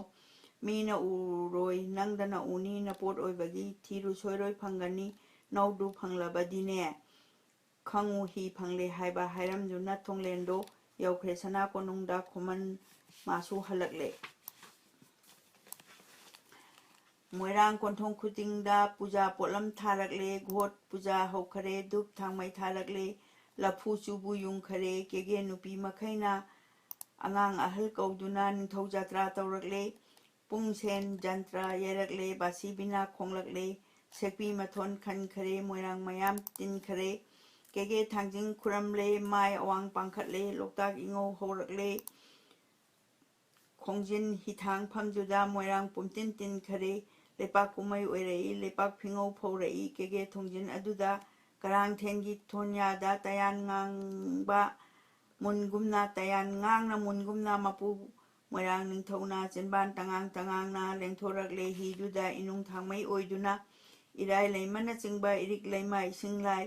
ꯃꯤꯅ ꯎꯔꯣꯏ ꯅꯪꯗꯅ ꯎꯅꯤ ꯅꯄꯣꯠ ꯑꯣꯏꯕꯒꯤ ꯊꯤꯔꯨ ꯁꯣꯏꯔꯣꯏ ꯐꯪꯒꯅꯤ ꯅꯧꯗꯨ ꯐꯪꯂꯕꯗꯤꯅꯦ ꯈꯪꯉꯨ ꯍꯤ ꯐꯪꯂꯦ ꯍꯥꯏꯕ ꯍꯥꯏꯔꯝꯗꯨꯅ ꯊꯣꯡꯂꯦꯟꯗꯣ ꯌꯧꯈ꯭ꯔꯦ ꯁꯅꯥ ꯀꯣꯅꯨꯡꯗ ꯈꯨꯃꯟ ꯃꯥꯁꯨ ꯍꯜꯂꯛꯂꯦ ꯃꯣꯏꯔꯥꯡ ꯀꯣꯟꯊꯣꯡ ꯈꯨꯗꯤꯡꯗ ꯄꯨꯖꯥ ꯄꯣꯠꯂꯝ ꯊꯥꯔꯛꯂꯦ ꯘꯣꯠ ꯄꯨꯖꯥ ꯍꯧꯈꯔꯦ ꯙꯨꯞ ꯊꯥꯡꯃꯩ ꯊꯥꯔꯛꯂꯦ ꯂꯐꯨ ꯆꯨꯕꯨ ꯌꯨꯡꯈꯔꯦ ꯀꯦꯒꯦ ꯅꯨꯄꯤ ꯃꯈꯩꯅ ꯑꯉꯥꯡ ꯑꯍꯜ ꯀꯧꯗꯨꯅ ꯅꯤꯡꯊꯧ ꯖꯇ꯭ꯔꯥ ꯇꯧꯔꯛꯂꯦ ꯄꯨꯡꯁꯦꯟ ꯖꯟꯇ꯭ꯔ ꯌꯩꯔꯛꯂꯦ ꯕꯥꯁꯤ ꯕꯤꯅꯥ ꯈꯣꯡꯂꯛꯂꯦ ꯁꯦꯛꯄꯤ ꯃꯊꯣꯟ ꯈꯟꯈꯔꯦ ꯃꯣꯏꯔꯥꯡ ꯃꯌꯥꯝ ꯇꯤꯟꯈꯔꯦ ꯀꯦꯒꯦ ꯊꯥꯡꯖꯤꯡ ꯈꯨꯔꯝꯂꯦ ꯃꯥꯏ ꯑꯋꯥꯡ ꯄꯥꯡꯈꯠꯂꯦ ꯂꯣꯛꯇꯥꯛ ꯏꯉꯧ ꯍꯧꯔꯛꯂꯦ ꯈꯣꯡꯖꯤꯟ ꯍꯤꯊꯥꯡꯐꯝꯗꯨꯗ ꯃꯣꯏꯔꯥꯡ ꯄꯨꯝꯇꯤꯟ ꯇꯤꯟꯈꯔꯦ ꯂꯩꯄꯥꯛ ꯀꯨꯝꯃꯩ ꯑꯣꯏꯔꯛꯏ ꯂꯩꯄꯥꯛ ꯐꯤꯉꯧ ꯐꯧꯔꯛꯏ ꯀꯦꯒꯦ ꯊꯣꯡꯖꯤꯟ ꯑꯗꯨꯗ ꯀꯔꯥꯡꯊꯦꯟꯒꯤ ꯊꯣꯟꯌꯥꯗ ꯇꯌꯥꯟ ꯉꯥꯡꯕ ꯃꯨꯟꯒꯨꯝꯅ ꯇꯌꯥꯟ ꯉꯥꯡꯅ ꯃꯨꯟꯒꯨꯝꯅ ꯃꯄꯨ ꯃꯣꯏꯔꯥꯡ ꯅꯤꯡꯊꯧꯅ ꯆꯤꯟꯕꯥꯟ ꯇꯉꯥꯡ ꯇꯉꯥꯡꯅ ꯂꯦꯡꯊꯣꯔꯛꯂꯦ ꯍꯤꯗꯨꯗ ꯏꯅꯨꯡ ꯊꯥꯡꯃꯩ ꯑꯣꯏꯗꯨꯅ ꯏꯔꯥꯏ ꯂꯩꯃꯅꯆꯤꯡꯕ ꯏꯔꯤꯛ ꯂꯩꯃ ꯏꯁꯤꯡ ꯂꯥꯏ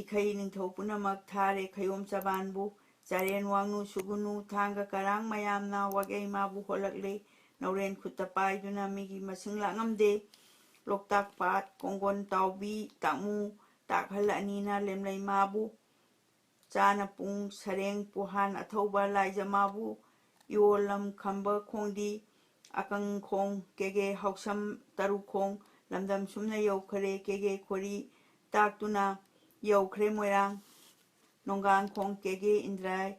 ꯏꯈꯩ ꯅꯤꯡꯊꯧ ꯄꯨꯝꯅꯃꯛ ꯊꯥꯔꯦ ꯈꯌꯣꯝ ꯆꯕꯥꯟꯕꯨ ꯆꯥꯔꯦꯟ ꯋꯥꯡꯅꯨ ꯁꯨꯒꯨꯅꯨ ꯊꯥꯡꯒ ꯀꯔꯥꯡ ꯃꯌꯥꯝꯅ ꯋꯥꯒꯩ ꯃꯥꯕꯨ ꯍꯣꯜꯂꯛꯂꯦ ꯅꯧꯔꯦꯟ ꯈꯨꯠꯇ ꯄꯥꯏꯗꯨꯅ ꯃꯤꯒꯤ ꯃꯁꯤꯡ ꯂꯥꯛꯉꯝꯗꯦ ꯂꯣꯛꯇꯥꯛ ꯄꯥꯠ ꯀꯣꯡꯒꯣꯟ ꯇꯥꯎꯕꯤ ꯇꯥꯛꯃꯨ ꯇꯥꯛꯍꯜ ꯑꯅꯤꯅ ꯂꯦꯝꯂꯩ ꯃꯥꯕꯨ ꯆꯥꯅ ꯄꯨꯡ ꯁꯔꯦꯡ ꯄꯨꯍꯥꯟ ꯑꯊꯧꯕ ꯂꯥꯏꯖ ꯃꯥꯕꯨ ꯏꯋꯣꯜꯂꯝ ꯈꯝꯕ ꯈꯣꯡꯗꯤ ꯑꯀꯪꯈꯣꯡ ꯀꯦꯒꯦ ꯍꯥꯎꯁꯝ ꯇꯔꯨꯈꯣꯡ ꯂꯝꯗꯝ ꯁꯨꯝꯅ ꯌꯧꯈꯔꯦ ꯀꯦꯒꯦ ꯈꯣꯔꯤ ꯇꯥꯛꯇꯨꯅ ꯌꯧꯈ꯭ꯔꯦ ꯃꯣꯏꯔꯥꯡ ꯅꯣꯡꯒꯥꯡꯈꯣꯡ ꯀꯦꯒꯦ ꯏꯟꯗ꯭ꯔꯥꯏ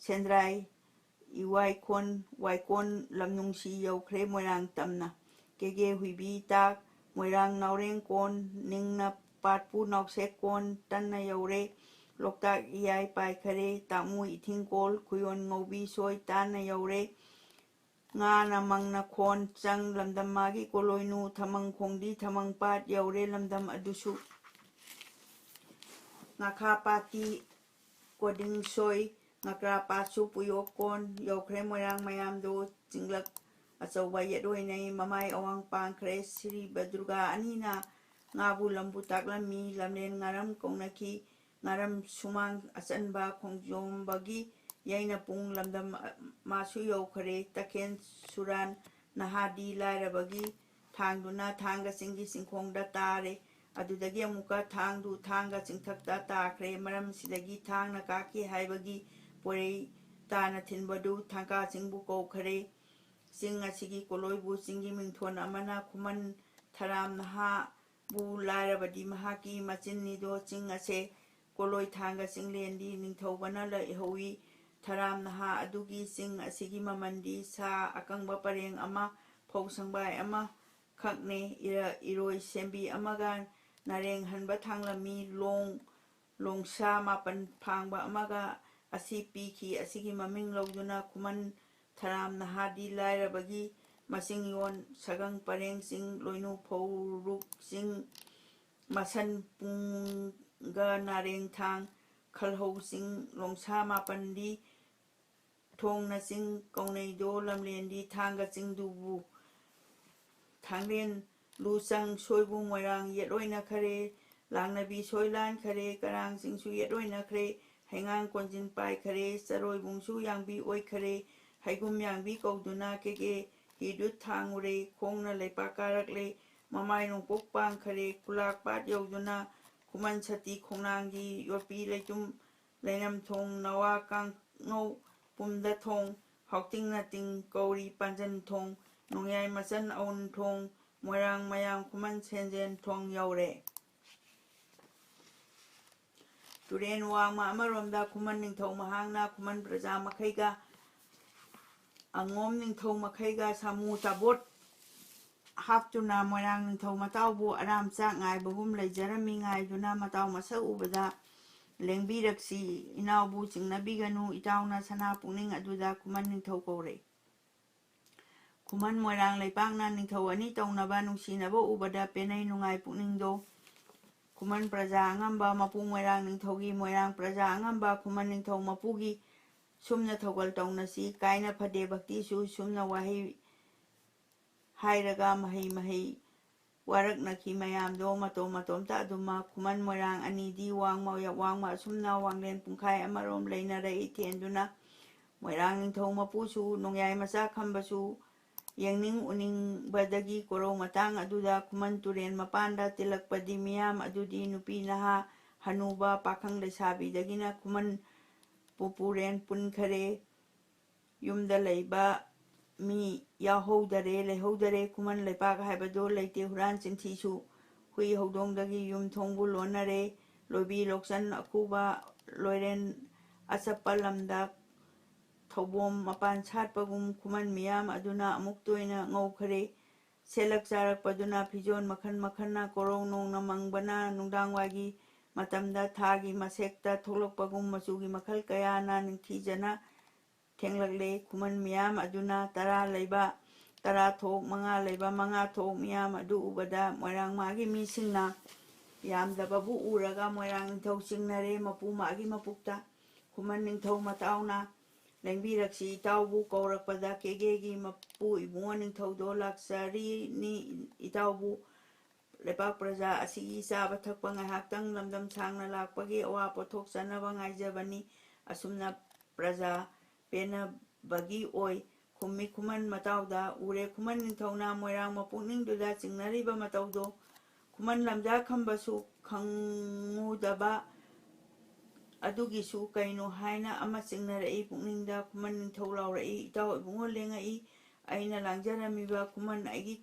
ꯁꯦꯟꯗ꯭ꯔꯥꯏ ꯏꯋꯥꯏꯈꯣꯟ ꯋꯥꯏꯀꯣꯟ ꯂꯝꯅꯨꯡꯁꯤ ꯌꯧꯈ꯭ꯔꯦ ꯃꯣꯏꯔꯥꯡ ꯇꯝꯅ ꯀꯦꯒꯦ ꯍꯨꯏꯕꯤ ꯇꯥꯛ ꯃꯣꯏꯔꯥꯡ ꯅꯥꯎꯔꯦꯡꯀꯣꯟ ꯅꯤꯡꯅ ꯄꯥꯠꯄꯨ ꯅꯥꯎꯁꯦꯛꯀꯣꯟ ꯇꯟꯅ ꯌꯧꯔꯦ ꯂꯣꯛꯇꯥꯛ ꯏꯌꯥꯏ ꯄꯥꯏꯈꯔꯦ ꯇꯥꯛꯃꯨ ꯏꯊꯤꯡꯀꯣꯜ ꯈꯨꯌꯣꯟ ꯉꯧꯕꯤ ꯁꯣꯏ ꯇꯥꯟꯅ ꯌꯧꯔꯦ ꯉꯥꯅ ꯃꯪꯅ ꯈꯣꯟ ꯆꯪ ꯂꯝꯗꯝ ꯃꯥꯒꯤ ꯀꯣꯂꯣꯏꯅꯨ ꯊꯃꯪ ꯈꯣꯡꯗꯤ ꯊꯃꯪ ꯄꯥꯠ ꯌꯧꯔꯦ ꯂꯝꯗꯝ ꯑꯗꯨꯁꯨ ꯉꯥꯈꯥ ꯄꯥꯠꯇꯤ ꯀꯣꯗꯤꯡꯁꯣꯏ ꯉꯀ꯭ꯔꯥ ꯄꯥꯠꯁꯨ ꯄꯨꯌꯣꯛꯀꯣꯟ ꯌꯧꯈ꯭ꯔꯦ ꯃꯣꯏꯔꯥꯡ ꯃꯌꯥꯝꯗꯣ ꯆꯤꯡꯂꯛ ꯑꯆꯧꯕ ꯌꯦꯠꯑꯣꯏꯅꯩ ꯃꯃꯥꯏ ꯑꯋꯥꯡ ꯄꯥꯡꯈ꯭ꯔꯦ ꯁꯤꯔꯤꯕ ꯗꯨꯔꯒꯥ ꯑꯅꯤꯅ ꯉꯥꯕꯨ ꯂꯝꯕꯨ ꯇꯥꯛꯂꯝꯃꯤ ꯂꯝꯂꯦꯟ ꯉꯥꯔꯝ ꯀꯧꯅꯈꯤ ꯉꯥꯔꯝ ꯁꯨꯃꯥꯡ ꯑꯆꯟꯕ ꯈꯣꯡꯖꯣꯝꯕꯒꯤ ꯌꯩꯅ ꯄꯨꯡ ꯂꯝꯗꯝ ꯃꯥꯁꯨ ꯌꯧꯈꯔꯦ ꯇꯈꯦꯟ ꯁꯨꯔꯥꯟ ꯅꯍꯥꯗꯤ ꯂꯥꯏꯔꯕꯒꯤ ꯊꯥꯡꯗꯨꯅ ꯊꯥꯡꯒ ꯆꯤꯡꯒꯤ ꯆꯤꯡꯈꯣꯡꯗ ꯇꯥꯔꯦ ꯑꯗꯨꯗꯒꯤ ꯑꯃꯨꯛꯀ ꯊꯥꯡꯗꯨ ꯊꯥꯡꯒ ꯆꯤꯡꯊꯛꯇ ꯇꯥꯈ꯭ꯔꯦ ꯃꯔꯝꯁꯤꯗꯒꯤ ꯊꯥꯡꯅ ꯀꯥꯈꯤ ꯍꯥꯏꯕꯒꯤ ꯄꯣꯏꯔꯩ ꯇꯥꯅ ꯊꯤꯟꯕꯗꯨ ꯊꯥꯡꯀꯥ ꯆꯤꯡꯕꯨ ꯀꯧꯈꯔꯦ ꯆꯤꯡ ꯑꯁꯤꯒꯤ ꯀꯣꯂꯣꯏꯕꯨ ꯆꯤꯡꯒꯤ ꯃꯤꯡꯊꯣꯟ ꯑꯃꯅ ꯈꯨꯃꯟ ꯊꯔꯥꯝ ꯅꯍꯥꯕꯨ ꯂꯥꯏꯔꯕꯗꯤ ꯃꯍꯥꯛꯀꯤ ꯃꯆꯤꯟꯅꯤꯗꯣ ꯆꯤꯡ ꯑꯁꯦ ꯀꯣꯂꯣꯏ ꯊꯥꯡꯒ ꯆꯤꯡꯂꯦꯟꯗꯤ ꯅꯤꯡꯊꯧꯕꯅ ꯂꯩꯍꯧꯏ ꯊꯔꯥꯝ ꯅꯍꯥ ꯑꯗꯨꯒꯤ ꯆꯤꯡ ꯑꯁꯤꯒꯤ ꯃꯃꯟꯗꯤ ꯁꯥ ꯑꯀꯪꯕ ꯄꯔꯦꯡ ꯑꯃ ꯐꯧ ꯁꯪꯕꯥꯏ ꯑꯃ ꯈꯛꯅꯦ ꯏꯔꯣꯏ ꯁꯦꯝꯕꯤ ꯑꯃꯒ ꯅꯔꯦꯡ ꯍꯟꯕ ꯊꯥꯡꯂꯝꯃꯤ ꯂꯣꯡꯁꯥ ꯃꯥꯄꯟ ꯐꯥꯡꯕ ꯑꯃꯒ ꯑꯁꯤ ꯄꯤꯈꯤ ꯑꯁꯤꯒꯤ ꯃꯃꯤꯡ ꯂꯧꯗꯨꯅ ꯈꯨꯃꯟ ꯊꯔꯥꯝ ꯅꯍꯥꯗꯤ ꯂꯥꯏꯔꯕꯒꯤ ꯃꯆꯤꯡꯌꯣꯟ ꯁꯒꯪ ꯄꯔꯦꯡ ꯆꯤꯡ ꯂꯣꯏꯅꯨ ꯐꯧꯔꯨꯛ ꯆꯤꯡ ꯃꯁꯟ ꯄꯨꯡꯒ ꯅꯥꯔꯦꯡ ꯊꯥꯡ ꯈꯜꯍꯧ ꯆꯤꯡ ꯂꯣꯡꯁꯥ ꯃꯥꯄꯟꯗꯤ ꯊꯣꯡꯅ ꯆꯤꯡ ꯀꯧꯅꯩꯗꯣ ꯂꯝꯂꯦꯟꯗꯤ ꯊꯥꯡꯒ ꯆꯤꯡꯗꯨꯕꯨ ꯊꯥꯡꯂꯦꯟ ꯂꯨꯆꯪ ꯁꯣꯏꯕꯨ ꯃꯣꯏꯔꯥꯡ ꯌꯦꯠꯑꯣꯏꯅꯈꯔꯦ ꯂꯥꯡꯅꯕꯤ ꯁꯣꯏ ꯂꯥꯟꯈꯔꯦ ꯀꯔꯥꯡ ꯆꯤꯡꯁꯨ ꯌꯦꯠꯑꯣꯏꯅꯈ꯭ꯔꯦ ꯍꯩꯉꯥꯡ ꯀꯣꯟꯖꯤꯟ ꯄꯥꯏꯈꯔꯦ ꯆꯔꯣꯏꯕꯨꯡꯁꯨ ꯌꯥꯡꯕꯤ ꯑꯣꯏꯈꯔꯦ ꯍꯩꯒꯨꯝ ꯌꯥꯡꯕꯤ ꯀꯧꯗꯨꯅ ꯀꯦꯒꯦ ꯍꯤꯗꯨ ꯊꯥꯡꯉꯨꯔꯦ ꯈꯣꯡꯅ ꯂꯩꯄꯥꯛ ꯀꯥꯔꯛꯂꯦ ꯃꯃꯥꯏ ꯅꯣꯡꯄꯣꯛ ꯄꯥꯡꯈꯔꯦ ꯈꯨꯂꯥꯛ ꯄꯥꯠ ꯌꯧꯗꯨꯅ ꯈꯨꯃꯟ ꯁꯇꯤ ꯈꯣꯡꯅꯥꯡꯒꯤ ꯌꯣꯠꯄꯤ ꯂꯩꯇꯨꯝ ꯂꯩꯅꯝꯊꯣꯡ ꯅꯋꯥ ꯀꯥꯡꯉꯧ ꯄꯨꯝꯗ ꯊꯣꯡ ꯍꯥꯎꯇꯤꯡ ꯅꯥꯇꯤꯡ ꯀꯧꯔꯤ ꯄꯥꯟꯖꯟ ꯊꯣꯡ ꯅꯣꯡꯌꯥꯏ ꯃꯆꯟ ꯑꯎꯟ ꯊꯣꯡ ꯃꯣꯏꯔꯥꯡ ꯃꯌꯥꯝ ꯈꯨꯃꯟ ꯁꯦꯟꯖꯦꯟ ꯊꯣꯡ ꯌꯧꯔꯦ ꯇꯨꯔꯦꯟ ꯋꯥꯡꯃ ꯑꯃꯔꯣꯝꯗ ꯈꯨꯃꯟ ꯅꯤꯡꯊꯧ ꯃꯍꯥꯛꯅ ꯈꯨꯃꯟ ꯄ꯭ꯔꯖꯥ ꯃꯈꯩꯒ ꯑꯉꯣꯝ ꯅꯤꯡꯊꯧ ꯃꯈꯩꯒ ꯁꯥꯃꯨ ꯇꯥꯕꯣꯠ ꯍꯥꯞꯇꯨꯅ ꯃꯣꯏꯔꯥꯡ ꯅꯤꯡꯊꯧ ꯃꯇꯥꯎꯕꯨ ꯑꯔꯥꯝ ꯆꯥꯛ ꯉꯥꯏꯕꯒꯨꯝ ꯂꯩꯖꯔꯝꯃꯤ ꯉꯥꯏꯗꯨꯅ ꯃꯇꯥꯎ ꯃꯁꯛ ꯎꯕꯗ ꯂꯦꯡꯕꯤꯔꯛꯁꯤ ꯏꯅꯥꯎꯕꯨ ꯆꯤꯡꯅꯕꯤꯒꯅꯨ ꯏꯇꯥꯎꯅ ꯁꯅꯥ ꯄꯨꯛꯅꯤꯡ ꯑꯗꯨꯗ ꯈꯨꯃꯟ ꯅꯤꯡꯊꯧ ꯀꯧꯔꯦ ꯈꯨꯃꯟ ꯃꯣꯏꯔꯥꯡ ꯂꯩꯄꯥꯛꯅ ꯅꯤꯡꯊꯧ ꯑꯅꯤ ꯇꯧꯅꯕ ꯅꯨꯡꯁꯤꯅꯕ ꯎꯕꯗ ꯄꯦꯟꯅꯩ ꯅꯨꯡꯉꯥꯏ ꯄꯨꯛꯅꯤꯡꯗꯣ ꯈꯨꯃꯟ ꯄ꯭ꯔꯖꯥ ꯑꯉꯝꯕ ꯃꯄꯨ ꯃꯣꯏꯔꯥꯡ ꯅꯤꯡꯊꯧꯒꯤ ꯃꯣꯏꯔꯥꯡ ꯄ꯭ꯔꯖꯥ ꯑꯉꯝꯕ ꯈꯨꯃꯟ ꯅꯤꯡꯊꯧ ꯃꯄꯨꯒꯤ ꯁꯨꯝꯅ ꯊꯧꯒꯜ ꯇꯧꯅꯁꯤ ꯀꯥꯏꯅ ꯐꯗꯦ ꯚꯛꯇꯤꯁꯨ ꯁꯨꯝꯅ ꯋꯥꯍꯩ ꯍꯥꯏꯔꯒ ꯃꯍꯩ ꯋꯥꯔꯛꯅꯈꯤ ꯃꯌꯥꯝꯗꯣ ꯃꯇꯣꯝꯇ ꯑꯗꯨꯃꯛ ꯈꯨꯃꯟ ꯃꯣꯏꯔꯥꯡ ꯑꯅꯤꯗꯤ ꯋꯥꯡꯃ ꯑꯁꯨꯝꯅ ꯋꯥꯡꯂꯦꯟ ꯄꯨꯡꯈꯥꯏ ꯑꯃꯔꯣꯝ ꯂꯩꯅꯔꯛꯏ ꯊꯦꯟꯗꯨꯅ ꯃꯣꯏꯔꯥꯡ ꯅꯤꯡꯊꯧ ꯃꯄꯨꯁꯨ ꯅꯣꯡꯌꯥꯏ ꯃꯆꯥ ꯈꯝꯕꯁꯨ ꯌꯦꯡꯅꯤꯡ ꯎꯅꯤꯡꯕꯗꯒꯤ ꯀꯣꯔꯧ ꯃꯇꯥꯡ ꯑꯗꯨꯗ ꯈꯨꯃꯟ ꯇꯨꯔꯦꯟ ꯃꯄꯥꯟꯗ ꯇꯤꯜꯂꯛꯄꯗꯤ ꯃꯤꯌꯥꯝ ꯑꯗꯨꯗꯤ ꯅꯨꯄꯤ ꯅꯍꯥ ꯍꯅꯨꯕ ꯄꯥꯈꯪ ꯂꯩꯁꯥꯕꯤꯗꯒꯤꯅ ꯈꯨꯃꯟ ꯄꯨꯄꯨꯔꯦꯟ ꯄꯨꯟꯈꯔꯦ ꯌꯨꯝꯗ ꯂꯩꯕ มียาโฮดเรเลยโฮดเรคุมันเลยปากให้บดโลเลยเตหุรันจินทีชูหุยโฮดงดกียุมทงบุลวนเรลอยบีลกสันอคูบาลอยเรนอาสปลัมดักทบอมมาปันชาติปกุมคุมันมียามอดุนามุกตัวนะงอคเรเซลักจารักปดุนาพิจอนมคันนาโกรงนงนามังบนานุงดังวากีมาตำดาทากีมาเซกตาทุลกปกุมมาสูกีมาคัลกายานานิทีจนะเทงลักเลคุมันมียามอดุนาตาราเลยบะตาราโทกมังอาเลยบะมังอาโทกมียามอดูอุบดามวยรังมากีมีสิงนายามดาบบุอุรากามวยรังเทาสิงนาเรมาปูมากีมาปุกตาคุมันนิงเทามาตาวนาแรงบีรักสีเต้าบุกอรักปดาเกเกกีมาปูอีบัวนึงเท่าโดลักษารีนี่อีเต้าบุเลยปากประชาอาศัยสาบัทักปังหักตั้งลำดำช้างนาลากปะเกอว่าปทกสนวังไอเจบันนี้อาสุมนาประชาเป็นบากีโอยคุมิคุมันมาเต้าดาอุเรคุมันนึงเท่านามวยรางมาปุ่นึงดูดาจึงนารีบมาเต้าโดคุมันลำจากคำบาสุขังงูดาบะadugisu kaino haina ama singna rei pungninda kuman thawlaw rei itaw ibungol lenga I aina langjara miba kuman aigi